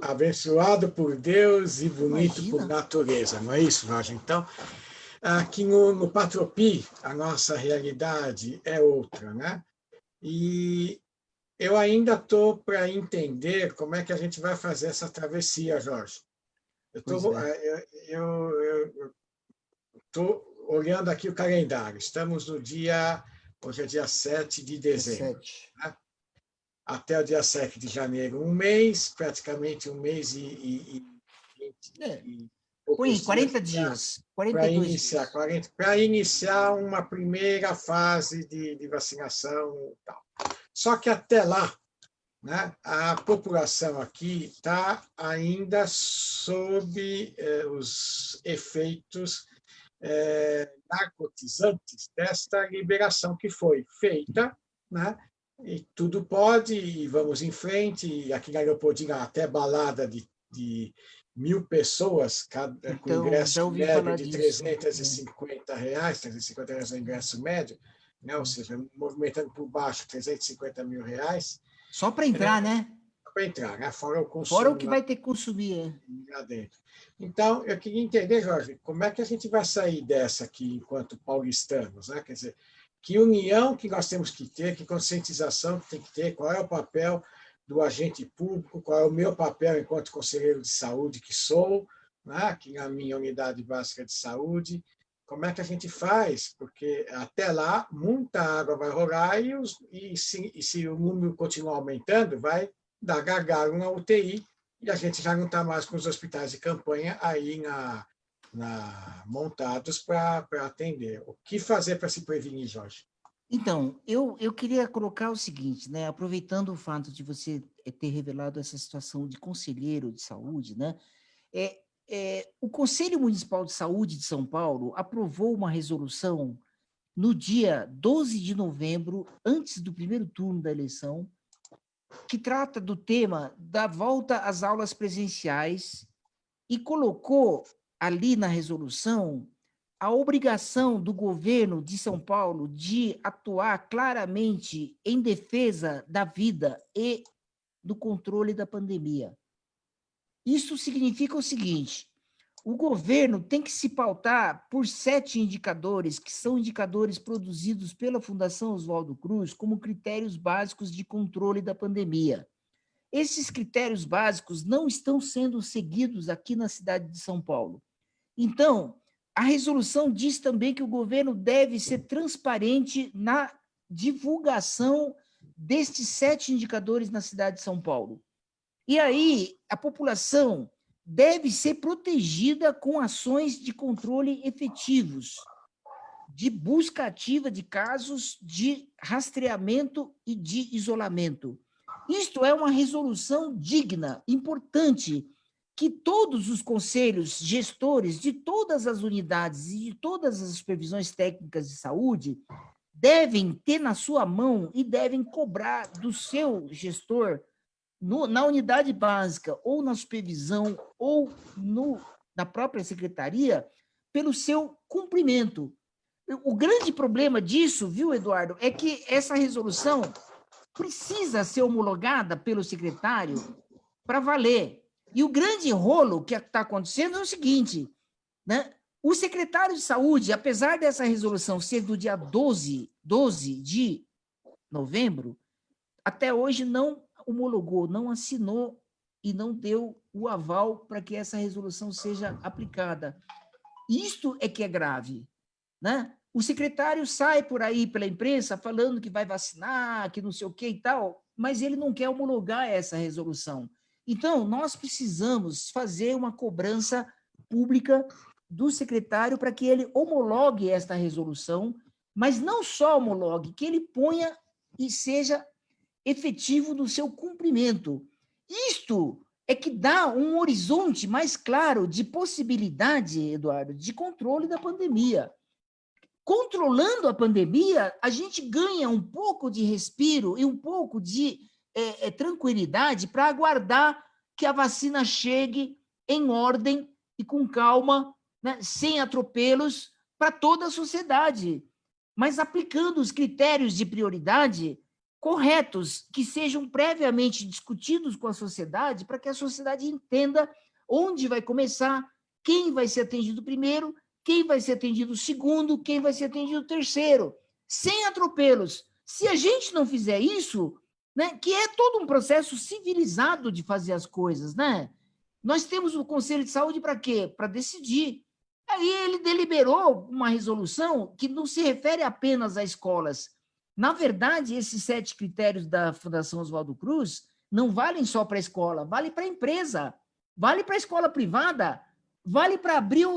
abençoado por Deus e bonito por natureza, não é isso, Jorge? Então, aqui no Patropi, a nossa realidade é outra, né? E eu ainda estou para entender como é que a gente vai fazer essa travessia, Jorge. Eu estou olhando aqui o calendário. Estamos no dia... Hoje é dia 7 de dezembro. Né? Até o dia 7 de janeiro, um mês, praticamente um mês e Põe 40 dias, 42 dias. Para iniciar uma primeira fase de vacinação e tal. Só que até lá, né, a população aqui está ainda sob os efeitos narcotizantes desta liberação que foi feita, né? E tudo pode, e vamos em frente, e aqui na Leopoldina até balada de 1.000 pessoas, com ingresso médio de R$350, 350 reais o ingresso médio, né? Ou seja, movimentando por baixo R$350 mil. Só para entrar, né? Para entrar, né? Fora o consumo. Fora o que vai ter que consumir. Lá dentro. Então, eu queria entender, Jorge, como é que a gente vai sair dessa aqui enquanto paulistanos, né? Quer dizer, que união que nós temos que ter, que conscientização que tem que ter, qual é o papel do agente público, qual é o meu papel enquanto conselheiro de saúde que sou, né? Aqui na minha unidade básica de saúde, como é que a gente faz? Porque até lá, muita água vai rolar e se o número continuar aumentando, vai dar gargalo na UTI e a gente já não está mais com os hospitais de campanha aí montados para atender. O que fazer para se prevenir, Jorge? Então, eu queria colocar o seguinte, né? Aproveitando o fato de você ter revelado essa situação de conselheiro de saúde, né? O Conselho Municipal de Saúde de São Paulo aprovou uma resolução no dia 12 de novembro, antes do primeiro turno da eleição, que trata do tema da volta às aulas presenciais e colocou ali na resolução a obrigação do governo de São Paulo de atuar claramente em defesa da vida e do controle da pandemia. Isso significa o seguinte: o governo tem que se pautar por 7 indicadores, que são indicadores produzidos pela Fundação Oswaldo Cruz como critérios básicos de controle da pandemia. Esses critérios básicos não estão sendo seguidos aqui na cidade de São Paulo. Então, a resolução diz também que o governo deve ser transparente na divulgação destes 7 indicadores na cidade de São Paulo. E aí, a população deve ser protegida com ações de controle efetivos, de busca ativa de casos, de rastreamento e de isolamento. Isto é uma resolução digna, importante, que todos os conselhos gestores de todas as unidades e de todas as supervisões técnicas de saúde devem ter na sua mão e devem cobrar do seu gestor na unidade básica, ou na supervisão, ou na própria secretaria, pelo seu cumprimento. O grande problema disso, viu, Eduardo, é que essa resolução precisa ser homologada pelo secretário para valer. E o grande rolo que está acontecendo é o seguinte, né? O secretário de saúde, apesar dessa resolução ser do dia 12 de novembro, até hoje não homologou, não assinou e não deu o aval para que essa resolução seja aplicada. Isto é que é grave, né? O secretário sai por aí pela imprensa falando que vai vacinar, que não sei o que e tal, mas ele não quer homologar essa resolução. Então, nós precisamos fazer uma cobrança pública do secretário para que ele homologue esta resolução, mas não só homologue, que ele ponha e seja efetivo no seu cumprimento. Isto é que dá um horizonte mais claro de possibilidade, Eduardo, de controle da pandemia. Controlando a pandemia, a gente ganha um pouco de respiro e um pouco de tranquilidade para aguardar que a vacina chegue em ordem e com calma, né, sem atropelos, para toda a sociedade, mas aplicando os critérios de prioridade corretos, que sejam previamente discutidos com a sociedade, para que a sociedade entenda onde vai começar, quem vai ser atendido primeiro, quem vai ser atendido segundo, quem vai ser atendido terceiro, sem atropelos. Se a gente não fizer isso, né, que é todo um processo civilizado de fazer as coisas, né? Nós temos o Conselho de Saúde para quê? Para decidir. Aí ele deliberou uma resolução que não se refere apenas a escolas. Na verdade, esses 7 critérios da Fundação Oswaldo Cruz não valem só para a escola, vale para a empresa, vale para a escola privada, vale para abrir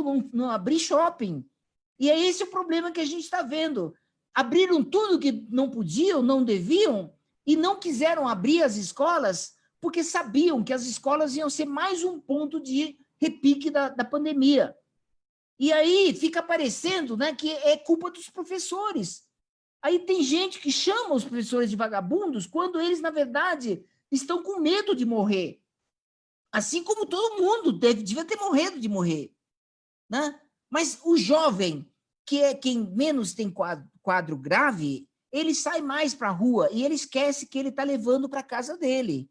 abrir shopping. E é esse o problema que a gente está vendo. Abriram tudo que não podiam, não deviam, e não quiseram abrir as escolas porque sabiam que as escolas iam ser mais um ponto de repique da pandemia. E aí fica parecendo, né, que é culpa dos professores. Aí tem gente que chama os professores de vagabundos quando eles, na verdade, estão com medo de morrer. Assim como todo mundo devia ter morrido de morrer. Né? Mas o jovem, que é quem menos tem quadro grave, ele sai mais para a rua e ele esquece que ele está levando para a casa dele.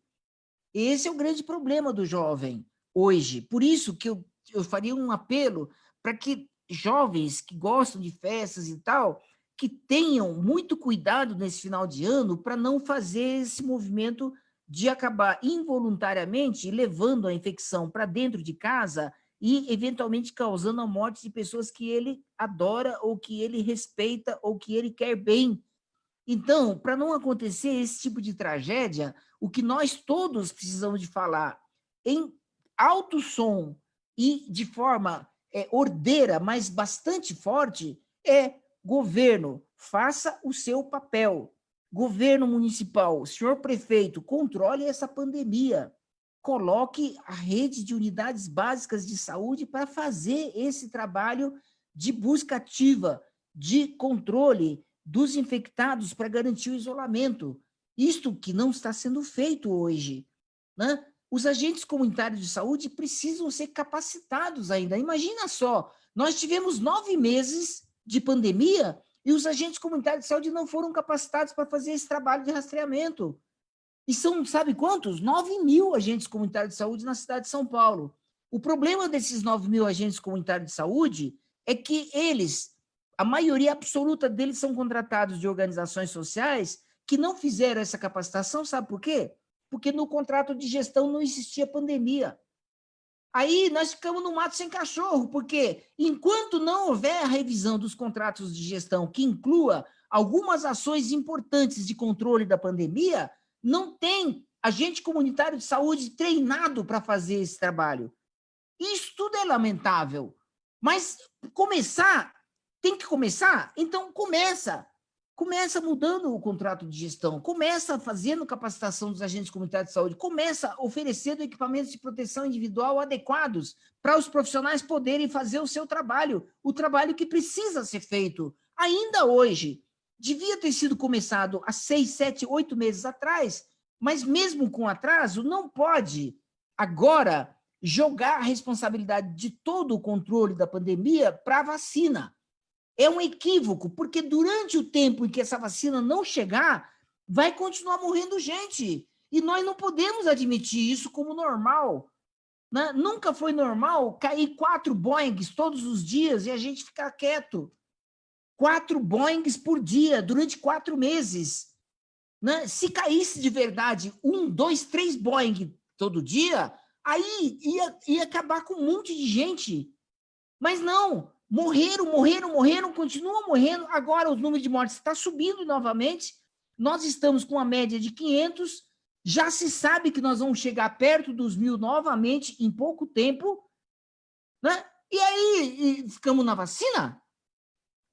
Esse é o grande problema do jovem hoje. Por isso que eu faria um apelo para que jovens que gostam de festas e tal, que tenham muito cuidado nesse final de ano para não fazer esse movimento de acabar involuntariamente levando a infecção para dentro de casa e, eventualmente, causando a morte de pessoas que ele adora ou que ele respeita ou que ele quer bem. Então, para não acontecer esse tipo de tragédia, o que nós todos precisamos de falar em alto som e de forma ordeira, mas bastante forte, é: governo, faça o seu papel. Governo municipal, senhor prefeito, controle essa pandemia. Coloque a rede de unidades básicas de saúde para fazer esse trabalho de busca ativa, de controle dos infectados para garantir o isolamento. Isto que não está sendo feito hoje. Né? Os agentes comunitários de saúde precisam ser capacitados ainda. Imagina só, nós tivemos 9 meses de pandemia e os agentes comunitários de saúde não foram capacitados para fazer esse trabalho de rastreamento. E são, sabe quantos? 9.000 agentes comunitários de saúde na cidade de São Paulo. O problema desses 9.000 agentes comunitários de saúde é que eles, a maioria absoluta deles, são contratados de organizações sociais que não fizeram essa capacitação, sabe por quê? Porque no contrato de gestão não existia pandemia. Aí nós ficamos no mato sem cachorro, porque enquanto não houver a revisão dos contratos de gestão que inclua algumas ações importantes de controle da pandemia, não tem agente comunitário de saúde treinado para fazer esse trabalho. Isso tudo é lamentável. Mas começar, tem que começar? Então começa. Começa mudando o contrato de gestão, começa fazendo capacitação dos agentes comunitários de saúde, começa oferecendo equipamentos de proteção individual adequados para os profissionais poderem fazer o seu trabalho, o trabalho que precisa ser feito. Ainda hoje, devia ter sido começado há 6, 7, 8 meses atrás, mas mesmo com atraso, não pode agora jogar a responsabilidade de todo o controle da pandemia para a vacina. É um equívoco, porque durante o tempo em que essa vacina não chegar, vai continuar morrendo gente. E nós não podemos admitir isso como normal. Né? Nunca foi normal cair 4 Boeings todos os dias e a gente ficar quieto. 4 Boeings por dia, durante 4 meses. Né? Se caísse de verdade 1, 2, 3 Boeing todo dia, aí ia acabar com um monte de gente. Mas não. Morreram, continuam morrendo. Agora o número de mortes está subindo novamente. Nós estamos com uma média de 500. Já se sabe que nós vamos chegar perto dos 1.000 novamente em pouco tempo. Né? E aí, ficamos na vacina?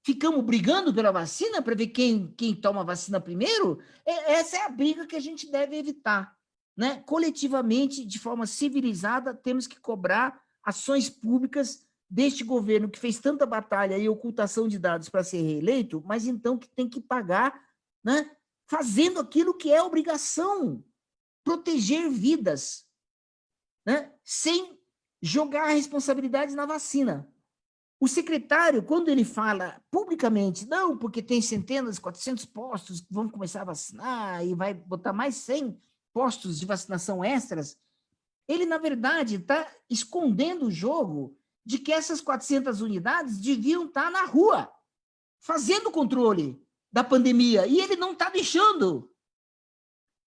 Ficamos brigando pela vacina para ver quem toma a vacina primeiro? Essa é a briga que a gente deve evitar. Né? Coletivamente, de forma civilizada, temos que cobrar ações públicas deste governo que fez tanta batalha e ocultação de dados para ser reeleito, mas então que tem que pagar, né, fazendo aquilo que é obrigação, proteger vidas, né, sem jogar a responsabilidade na vacina. O secretário, quando ele fala publicamente, não, porque tem centenas, 400 postos que vão começar a vacinar e vai botar mais 100 postos de vacinação extras, ele, na verdade, está escondendo o jogo de que essas 400 unidades deviam estar na rua, fazendo controle da pandemia, e ele não está deixando.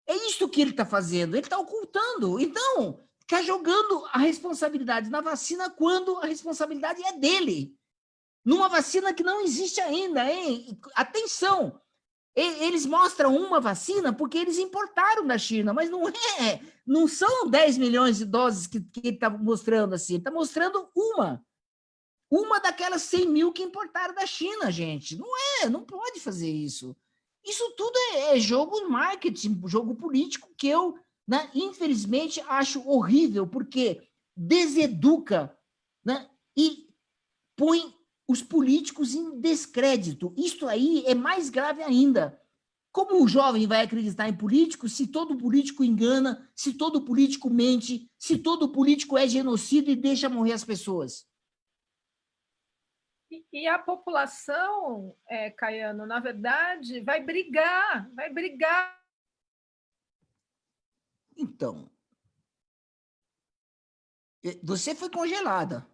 É isso que ele está fazendo, ele está ocultando. Então, está jogando a responsabilidade na vacina quando a responsabilidade é dele. Numa vacina que não existe ainda, hein? Atenção! Eles mostram uma vacina porque eles importaram da China, mas não são 10 milhões de doses que ele está mostrando assim, ele está mostrando uma daquelas 100 mil que importaram da China, gente. Não pode fazer isso. Isso tudo é jogo marketing, jogo político que eu, né, infelizmente, acho horrível, porque deseduca, né, e põe os políticos em descrédito. Isto aí é mais grave ainda. Como o jovem vai acreditar em político se todo político engana, se todo político mente, se todo político é genocida e deixa morrer as pessoas? E a população, Caiano, na verdade, vai brigar. Então, você foi congelada.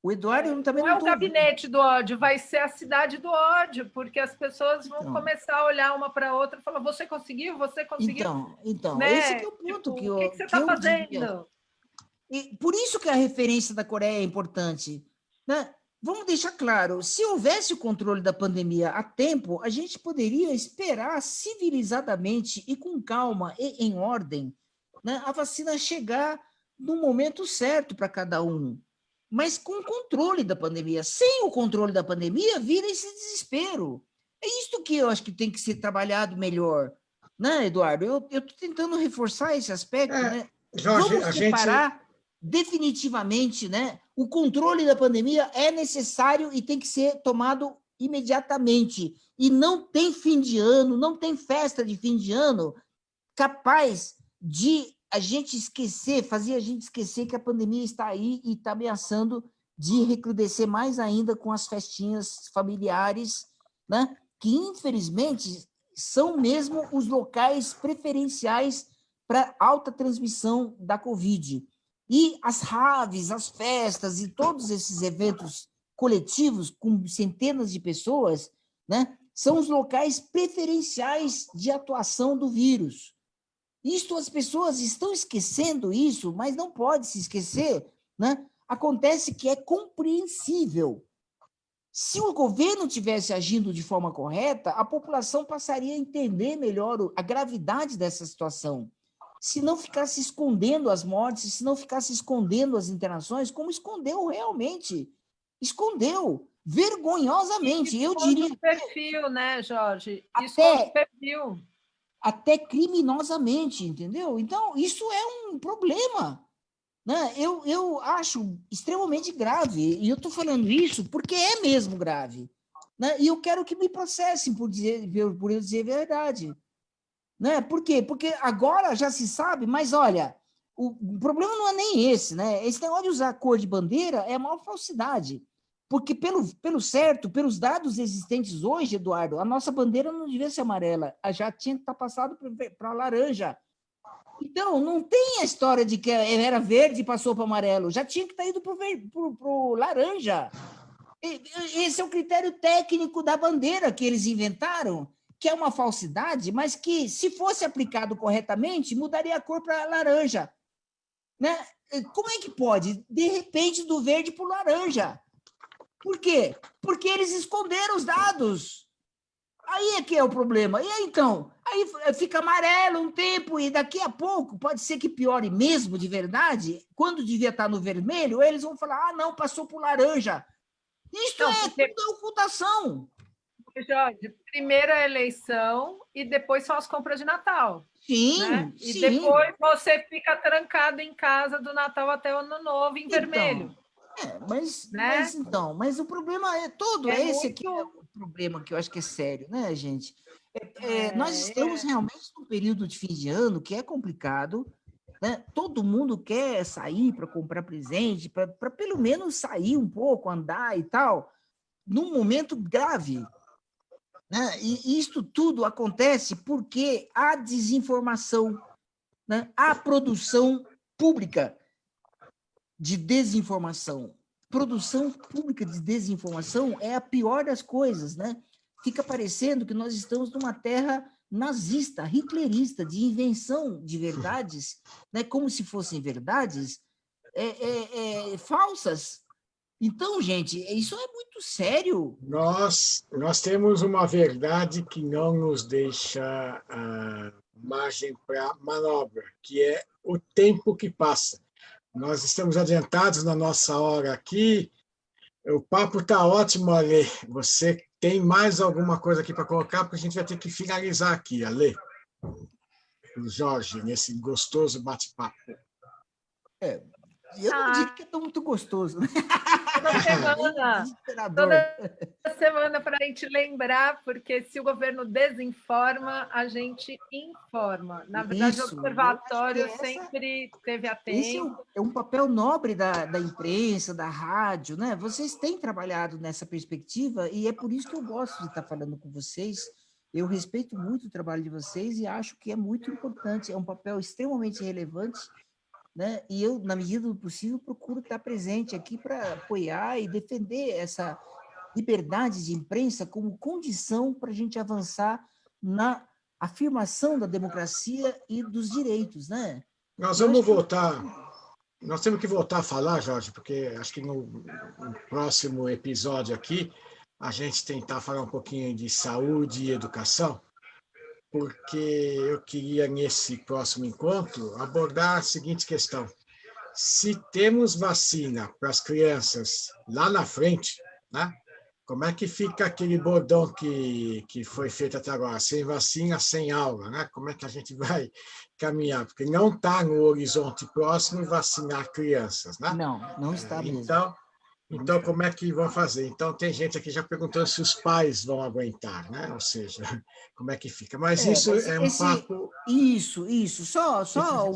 O Eduardo também não é o gabinete do ódio, vai ser a cidade do ódio, porque as pessoas vão começar a olhar uma para a outra e falar: você conseguiu? Então, né? esse que é o ponto tipo, o que você está fazendo? E por isso que a referência da Coreia é importante, né? Vamos deixar claro, se houvesse o controle da pandemia a tempo, a gente poderia esperar civilizadamente e com calma e em ordem, né, a vacina chegar no momento certo para cada um, mas com o controle da pandemia. Sem o controle da pandemia, vira esse desespero. É isso que eu acho que tem que ser trabalhado melhor, né, Eduardo? Eu estou tentando reforçar esse aspecto, né? Jorge, Vamos separar definitivamente, né? O controle da pandemia é necessário e tem que ser tomado imediatamente. E não tem fim de ano, não tem festa de fim de ano capaz de a gente esquecer, fazer a gente esquecer que a pandemia está aí e está ameaçando de recrudescer mais ainda com as festinhas familiares, né? Que infelizmente são mesmo os locais preferenciais para alta transmissão da Covid. E as raves, as festas e todos esses eventos coletivos com centenas de pessoas, né, são os locais preferenciais de atuação do vírus. Isto, as pessoas estão esquecendo isso, mas não pode se esquecer, né? Acontece que é compreensível. Se o governo tivesse agindo de forma correta, a população passaria a entender melhor a gravidade dessa situação. Se não ficasse escondendo as mortes, se não ficasse escondendo as internações, como escondeu realmente. Escondeu, vergonhosamente. Eu diria. Perfil, né, Jorge? Esconde perfil. Até criminosamente, entendeu? Então, isso é um problema, né? Eu acho extremamente grave, e eu estou falando isso porque é mesmo grave, né? E eu quero que me processem por eu dizer a verdade. Né? Por quê? Porque agora já se sabe, mas olha, o problema não é nem esse, né? Esse negócio de usar a cor de bandeira é a maior falsidade. Porque, pelo certo, pelos dados existentes hoje, Eduardo, a nossa bandeira não devia ser amarela, já tinha que estar passado para laranja. Então, não tem a história de que era verde e passou para amarelo, já tinha que estar indo para o laranja. Esse é o critério técnico da bandeira que eles inventaram, que é uma falsidade, mas que, se fosse aplicado corretamente, mudaria a cor para laranja. Né? Como é que pode? De repente, do verde para o laranja. Por quê? Porque eles esconderam os dados. Aí é que é o problema. E aí, então? Aí fica amarelo um tempo e daqui a pouco pode ser que piore mesmo de verdade. Quando devia estar no vermelho, eles vão falar, não, passou para o laranja. Isso tudo ocultação. Jorge, primeiro a eleição e depois só as compras de Natal. Sim, né? sim. E depois você fica trancado em casa do Natal até o Ano Novo em vermelho. Mas o problema é todo, esse aqui é o problema que eu acho que é sério, né, gente? Nós estamos realmente num período de fim de ano que é complicado, né? Todo mundo quer sair para comprar presente, para pelo menos sair um pouco, andar e tal, num momento grave. Né? E isso tudo acontece porque há desinformação, né? Há produção pública de desinformação. Produção pública de desinformação é a pior das coisas, né? Fica parecendo que nós estamos numa terra nazista, hitlerista, de invenção de verdades, né, como se fossem verdades falsas. Então, gente, isso é muito sério. Nós temos uma verdade que não nos deixa margem para manobra, que é o tempo que passa. Nós estamos adiantados na nossa hora aqui. O papo está ótimo, Ale. Você tem mais alguma coisa aqui para colocar? Porque a gente vai ter que finalizar aqui, Ale. O Jorge, nesse gostoso bate-papo. Eu não digo que é muito gostoso, né? Toda semana, Desesperador. toda semana para a gente lembrar, porque se o governo desinforma, a gente informa. Na verdade, Isso, o observatório eu acho que sempre teve esse atento. é um papel nobre da imprensa, da rádio, né? Vocês têm trabalhado nessa perspectiva e é por isso que eu gosto de estar falando com vocês. Eu respeito muito o trabalho de vocês e acho que é muito importante, é um papel extremamente relevante, né? E eu, na medida do possível, procuro estar presente aqui para apoiar e defender essa liberdade de imprensa como condição para a gente avançar na afirmação da democracia e dos direitos, né? Nós E eu acho vamos que voltar. Nós temos que voltar a falar, Jorge, porque acho que no próximo episódio aqui a gente tentar falar um pouquinho de saúde e educação, porque eu queria, nesse próximo encontro, abordar a seguinte questão. Se temos vacina para as crianças lá na frente, né? Como é que fica aquele bordão que foi feito até agora? Sem vacina, sem aula, né? Como é que a gente vai caminhar? Porque não está no horizonte próximo vacinar crianças, né? não está mesmo. Então, como é que vão fazer? Então, tem gente aqui já perguntando se os pais vão aguentar, né? Ou seja, como é que fica? Mas isso Mas é um papo. isso. Só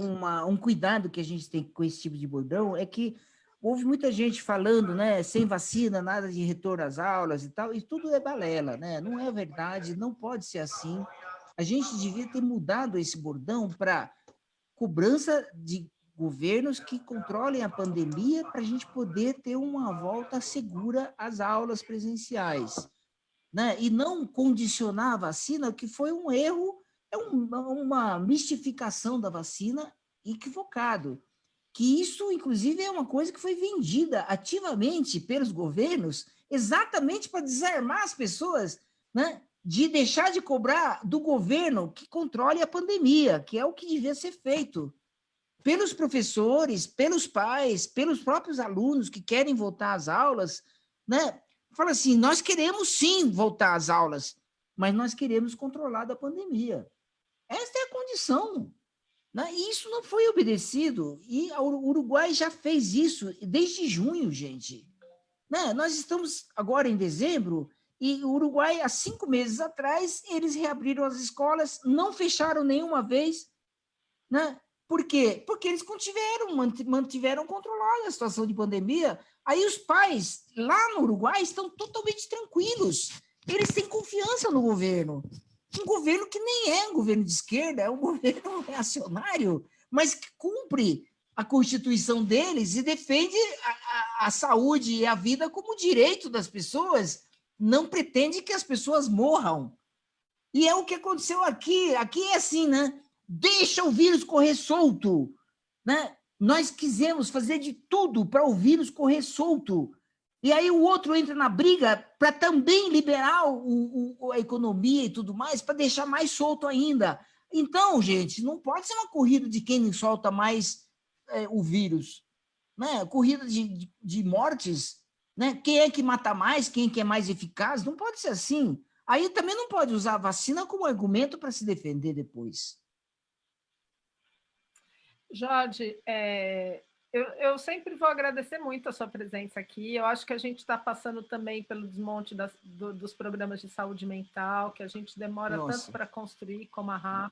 um cuidado que a gente tem com esse tipo de bordão é que houve muita gente falando, né, sem vacina, nada de retorno às aulas e tal, e tudo é balela, né? Não é verdade, não pode ser assim. A gente devia ter mudado esse bordão para cobrança de governos que controlem a pandemia para a gente poder ter uma volta segura às aulas presenciais, né? E não condicionar a vacina, que foi um erro, uma mistificação da vacina equivocado. Que isso, inclusive, é uma coisa que foi vendida ativamente pelos governos, exatamente para desarmar as pessoas, né? De deixar de cobrar do governo que controle a pandemia, que é o que devia ser feito pelos professores, pelos pais, pelos próprios alunos que querem voltar às aulas, né? Fala assim, nós queremos sim voltar às aulas, mas nós queremos controlar a pandemia. Esta é a condição, né? E isso não foi obedecido, e o Uruguai já fez isso desde junho, gente. Né? Nós estamos agora em dezembro, e o Uruguai, há 5 meses atrás, eles reabriram as escolas, não fecharam nenhuma vez, né? Por quê? Porque eles mantiveram controlada a situação de pandemia. Aí os pais lá no Uruguai estão totalmente tranquilos. Eles têm confiança no governo. Um governo que nem é um governo de esquerda, é um governo reacionário, mas que cumpre a Constituição deles e defende a saúde e a vida como direito das pessoas, não pretende que as pessoas morram. E é o que aconteceu aqui. Aqui é assim, né? Deixa o vírus correr solto, né? Nós quisemos fazer de tudo para o vírus correr solto. E aí o outro entra na briga para também liberar a economia e tudo mais, para deixar mais solto ainda. Então, gente, não pode ser uma corrida de quem solta mais o vírus, né? Corrida de mortes, né? Quem é que mata mais, quem é que é mais eficaz, não pode ser assim. Aí também não pode usar a vacina como argumento para se defender depois. Jorge, eu sempre vou agradecer muito a sua presença aqui. Eu acho que a gente está passando também pelo desmonte dos programas de saúde mental, que a gente demora tanto para construir como a RAP.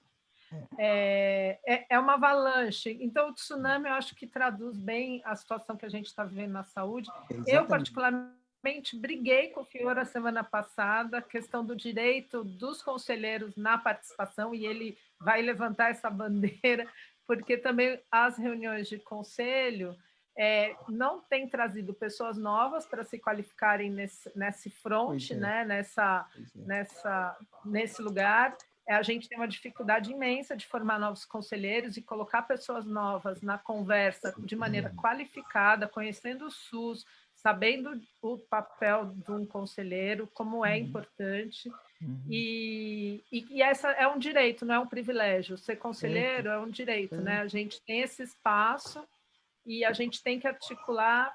É uma avalanche. Então, o tsunami, eu acho que traduz bem a situação que a gente está vivendo na saúde. Exatamente. Eu, particularmente, briguei com o Fiora semana passada, a questão do direito dos conselheiros na participação, e ele vai levantar essa bandeira, porque também as reuniões de conselho não têm trazido pessoas novas para se qualificarem nesse front, né? Nesse lugar. a gente tem uma dificuldade imensa de formar novos conselheiros e colocar pessoas novas na conversa de maneira qualificada, conhecendo o SUS, sabendo o papel de um conselheiro, como é importante. E essa é um direito, não é um privilégio. Ser conselheiro é um direito, né? A gente tem esse espaço e a gente tem que articular,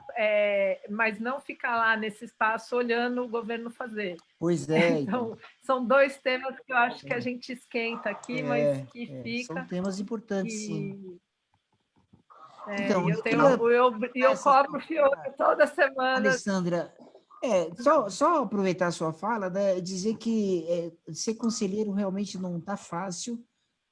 mas não ficar lá nesse espaço olhando o governo fazer. Pois é. Então, são dois temas que eu acho que a gente esquenta aqui, mas que fica. São temas importantes, sim. Então, eu cobro o Fiore toda semana. Alessandra, só aproveitar a sua fala, né, dizer que ser conselheiro realmente não está fácil,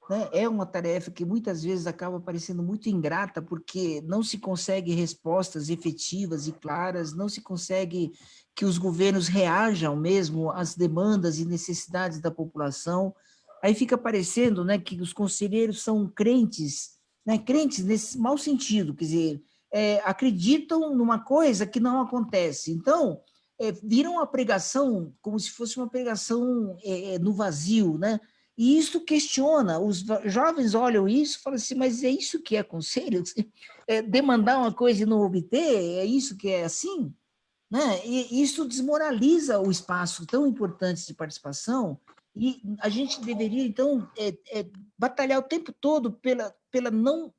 né? É uma tarefa que muitas vezes acaba parecendo muito ingrata, porque não se consegue respostas efetivas e claras, não se consegue que os governos reajam mesmo às demandas e necessidades da população. Aí fica parecendo, né, que os conselheiros são crentes, né, crentes nesse mau sentido, quer dizer, acreditam numa coisa que não acontece. Então, viram a pregação como se fosse uma pregação no vazio, né? E isso questiona, os jovens olham isso e falam assim, mas é isso que é conselho? Demandar uma coisa e não obter, é isso que é assim? Né? E isso desmoraliza o espaço tão importante de participação, e a gente deveria, então, batalhar o tempo todo pela não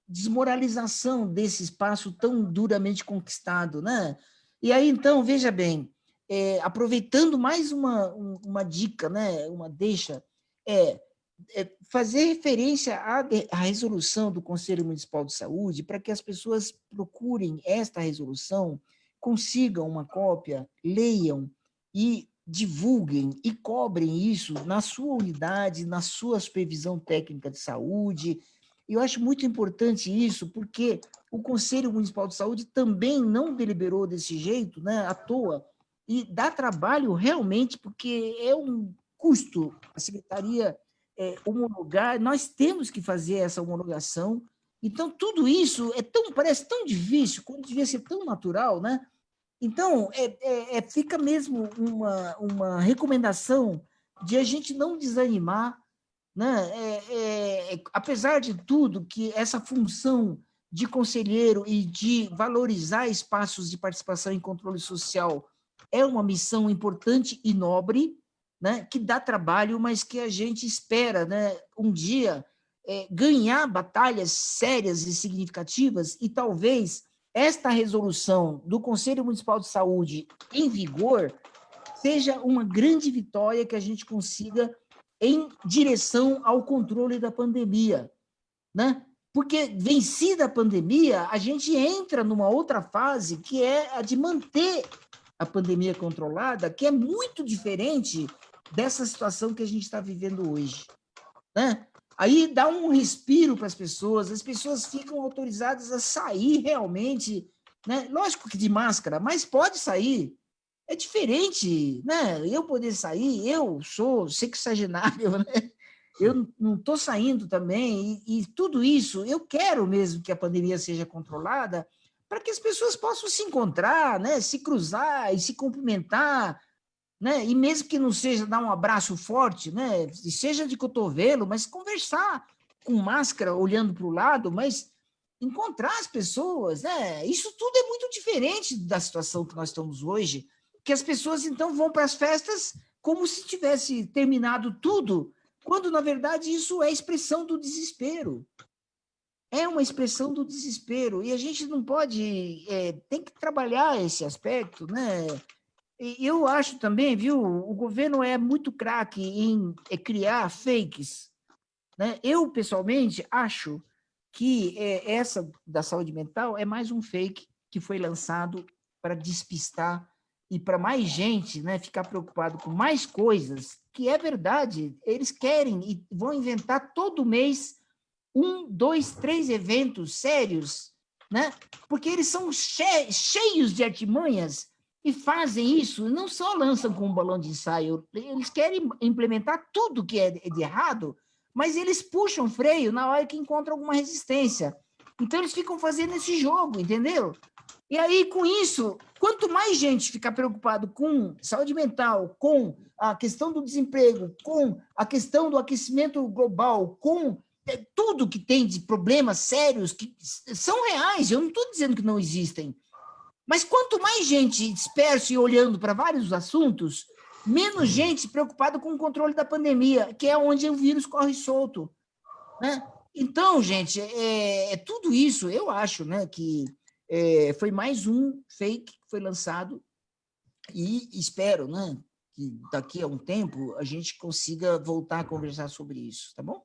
desmoralização desse espaço tão duramente conquistado, né? E aí, então, veja bem, aproveitando mais uma dica, né, uma deixa, fazer referência à resolução do Conselho Municipal de Saúde para que as pessoas procurem esta resolução, consigam uma cópia, leiam e divulguem e cobrem isso na sua unidade, na sua supervisão técnica de saúde. Eu acho muito importante isso, porque o Conselho Municipal de Saúde também não deliberou desse jeito, né, à toa, e dá trabalho realmente, porque é um custo a secretaria homologar, nós temos que fazer essa homologação. Então, tudo isso parece tão difícil, quando devia ser tão natural, né? Então, fica mesmo uma recomendação de a gente não desanimar, né? Apesar de tudo, que essa função de conselheiro e de valorizar espaços de participação em controle social é uma missão importante e nobre, né, que dá trabalho, mas que a gente espera, né, um dia ganhar batalhas sérias e significativas, e talvez esta resolução do Conselho Municipal de Saúde em vigor seja uma grande vitória que a gente consiga em direção ao controle da pandemia, né? Porque, vencida a pandemia, a gente entra numa outra fase, que é a de manter a pandemia controlada, que é muito diferente dessa situação que a gente está vivendo hoje, né? Aí dá um respiro para as pessoas ficam autorizadas a sair realmente, né? Lógico que de máscara, mas pode sair. É diferente, né? Eu poder sair, eu sou sexagenário, né? Eu não estou saindo também, e tudo isso, eu quero mesmo que a pandemia seja controlada, para que as pessoas possam se encontrar, né? Se cruzar e se cumprimentar, né? E mesmo que não seja dar um abraço forte, né? E seja de cotovelo, mas conversar com máscara, olhando para o lado, mas encontrar as pessoas, né? Isso tudo é muito diferente da situação que nós estamos hoje, que as pessoas então vão para as festas como se tivesse terminado tudo, quando na verdade isso é expressão do desespero. É uma expressão do desespero, e a gente não pode, tem que trabalhar esse aspecto, né? E eu acho também, viu, o governo é muito craque em criar fakes, né? Eu, pessoalmente, acho que essa da saúde mental é mais um fake que foi lançado para despistar e para mais gente, né, ficar preocupado com mais coisas, que é verdade, eles querem e vão inventar todo mês 1, 2, 3 eventos sérios, né? Porque eles são cheios de artimanhas e fazem isso, não só lançam com um balão de ensaio, eles querem implementar tudo que é de errado, mas eles puxam freio na hora que encontram alguma resistência. Então, eles ficam fazendo esse jogo, entendeu? E aí, com isso, quanto mais gente ficar preocupado com saúde mental, com a questão do desemprego, com a questão do aquecimento global, com tudo que tem de problemas sérios, que são reais, eu não estou dizendo que não existem, mas quanto mais gente dispersa e olhando para vários assuntos, menos gente preocupada com o controle da pandemia, que é onde o vírus corre solto, né? Então, gente, tudo isso, eu acho, né, que foi mais um fake que foi lançado e espero, né, que daqui a um tempo a gente consiga voltar a conversar sobre isso, tá bom?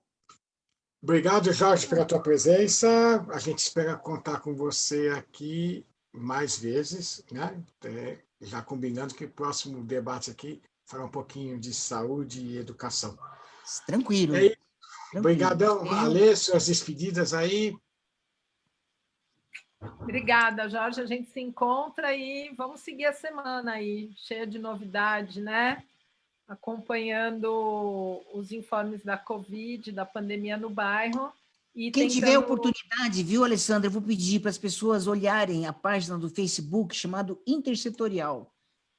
Obrigado, Jorge, pela tua presença. A gente espera contar com você aqui mais vezes, né? Já combinando que o próximo debate aqui fará um pouquinho de saúde e educação. Tranquilo. Obrigadão, Ale, suas despedidas aí. Obrigada, Jorge. A gente se encontra e vamos seguir a semana aí, cheia de novidade, né? Acompanhando os informes da Covid, da pandemia no bairro. E quem tiver oportunidade, viu, Alessandra, eu vou pedir para as pessoas olharem a página do Facebook chamado Intersetorial.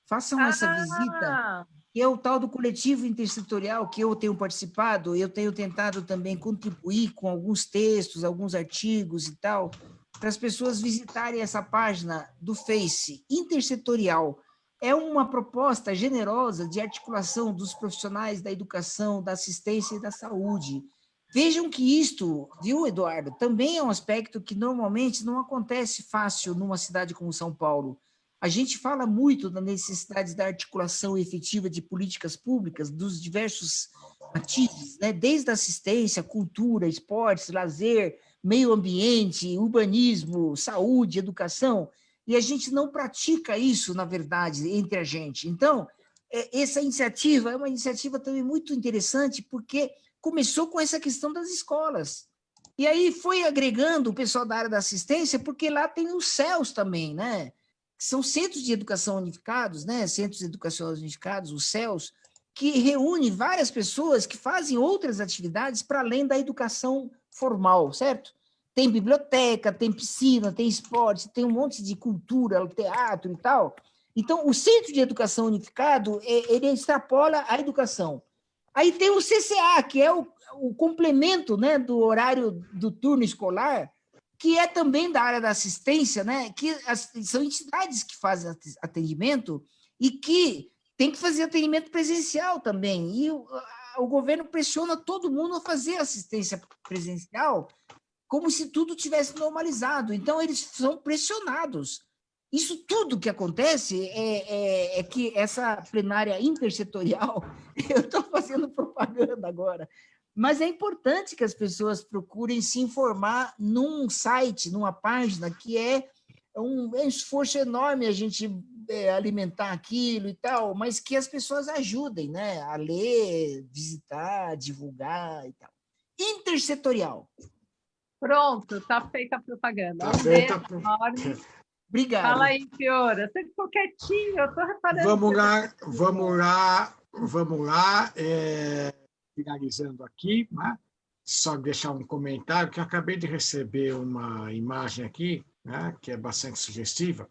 Façam essa visita, que é o tal do coletivo intersetorial que eu tenho participado, eu tenho tentado também contribuir com alguns textos, alguns artigos e tal, para as pessoas visitarem essa página do Face, Intersetorial. É uma proposta generosa de articulação dos profissionais da educação, da assistência e da saúde. Vejam que isto, viu, Eduardo, também é um aspecto que normalmente não acontece fácil numa cidade como São Paulo. A gente fala muito da necessidade da articulação efetiva de políticas públicas dos diversos matizes, né? Desde a assistência, cultura, esportes, lazer, meio ambiente, urbanismo, saúde, educação, e a gente não pratica isso, na verdade, entre a gente. Então, essa iniciativa é uma iniciativa também muito interessante, porque começou com essa questão das escolas. E aí foi agregando o pessoal da área da assistência, porque lá tem os CELs também, né? Que são centros de educação unificados, né? Centros educacionais unificados, os CELs, que reúnem várias pessoas que fazem outras atividades para além da educação formal, certo? Tem biblioteca, tem piscina, tem esporte, tem um monte de cultura, teatro e tal. Então, o Centro de Educação Unificado, ele extrapola a educação. Aí tem o CCA, que é o complemento, né, do horário do turno escolar, que é também da área da assistência, né, que são entidades que fazem atendimento e que tem que fazer atendimento presencial também. E o governo pressiona todo mundo a fazer assistência presencial como se tudo tivesse normalizado. Então, eles são pressionados. Isso tudo que acontece é que essa plenária intersetorial, eu estou fazendo propaganda agora, mas é importante que as pessoas procurem se informar num site, numa página, que é um esforço enorme a gente alimentar aquilo e tal, mas que as pessoas ajudem, né, a ler, visitar, divulgar e tal. Intersetorial. Pronto, está feita a propaganda. Tá feita. Obrigado. Fala aí, Fiora. Você ficou quietinho, eu estou reparando. Vamos lá. Finalizando aqui, né? Só deixar um comentário, que eu acabei de receber uma imagem aqui, né, que é bastante sugestiva.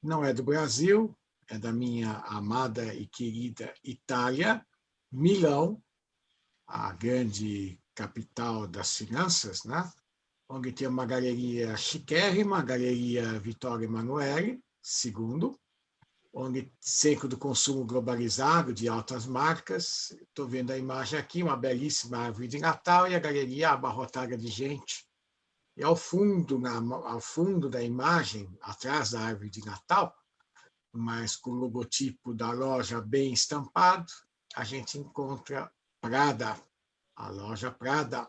Não é do Brasil, é da minha amada e querida Itália, Milão, a grande capital das finanças, né? Onde tem uma galeria chiquérrima, a Galeria Vittorio Emanuele II, onde centro do consumo globalizado de altas marcas. Estou vendo a imagem aqui, uma belíssima árvore de Natal e a galeria abarrotada de gente. E ao fundo da imagem, atrás da árvore de Natal, mas com o logotipo da loja bem estampado, a gente encontra Prada, a loja Prada.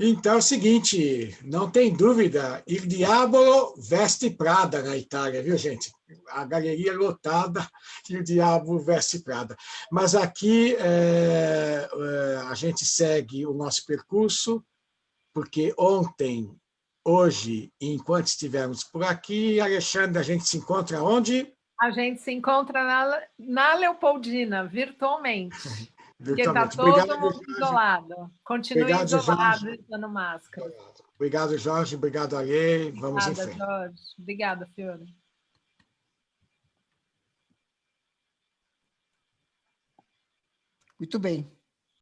Então é o seguinte, não tem dúvida, Il Diavolo veste Prada na Itália, viu, gente? A galeria lotada e o Diabo veste Prada. Mas aqui a gente segue o nosso percurso, porque ontem, hoje, enquanto estivermos por aqui, Alexandre, a gente se encontra onde? A gente se encontra na Leopoldina, virtualmente. Porque está virtualmente. todo Obrigado, mundo Jorge. isolado. Continue Obrigado, isolado, Jorge. usando máscara. Obrigado, Jorge. Obrigado, Ale. Vamos em Obrigada, frente. Jorge. Obrigada, Fiona. Muito bem.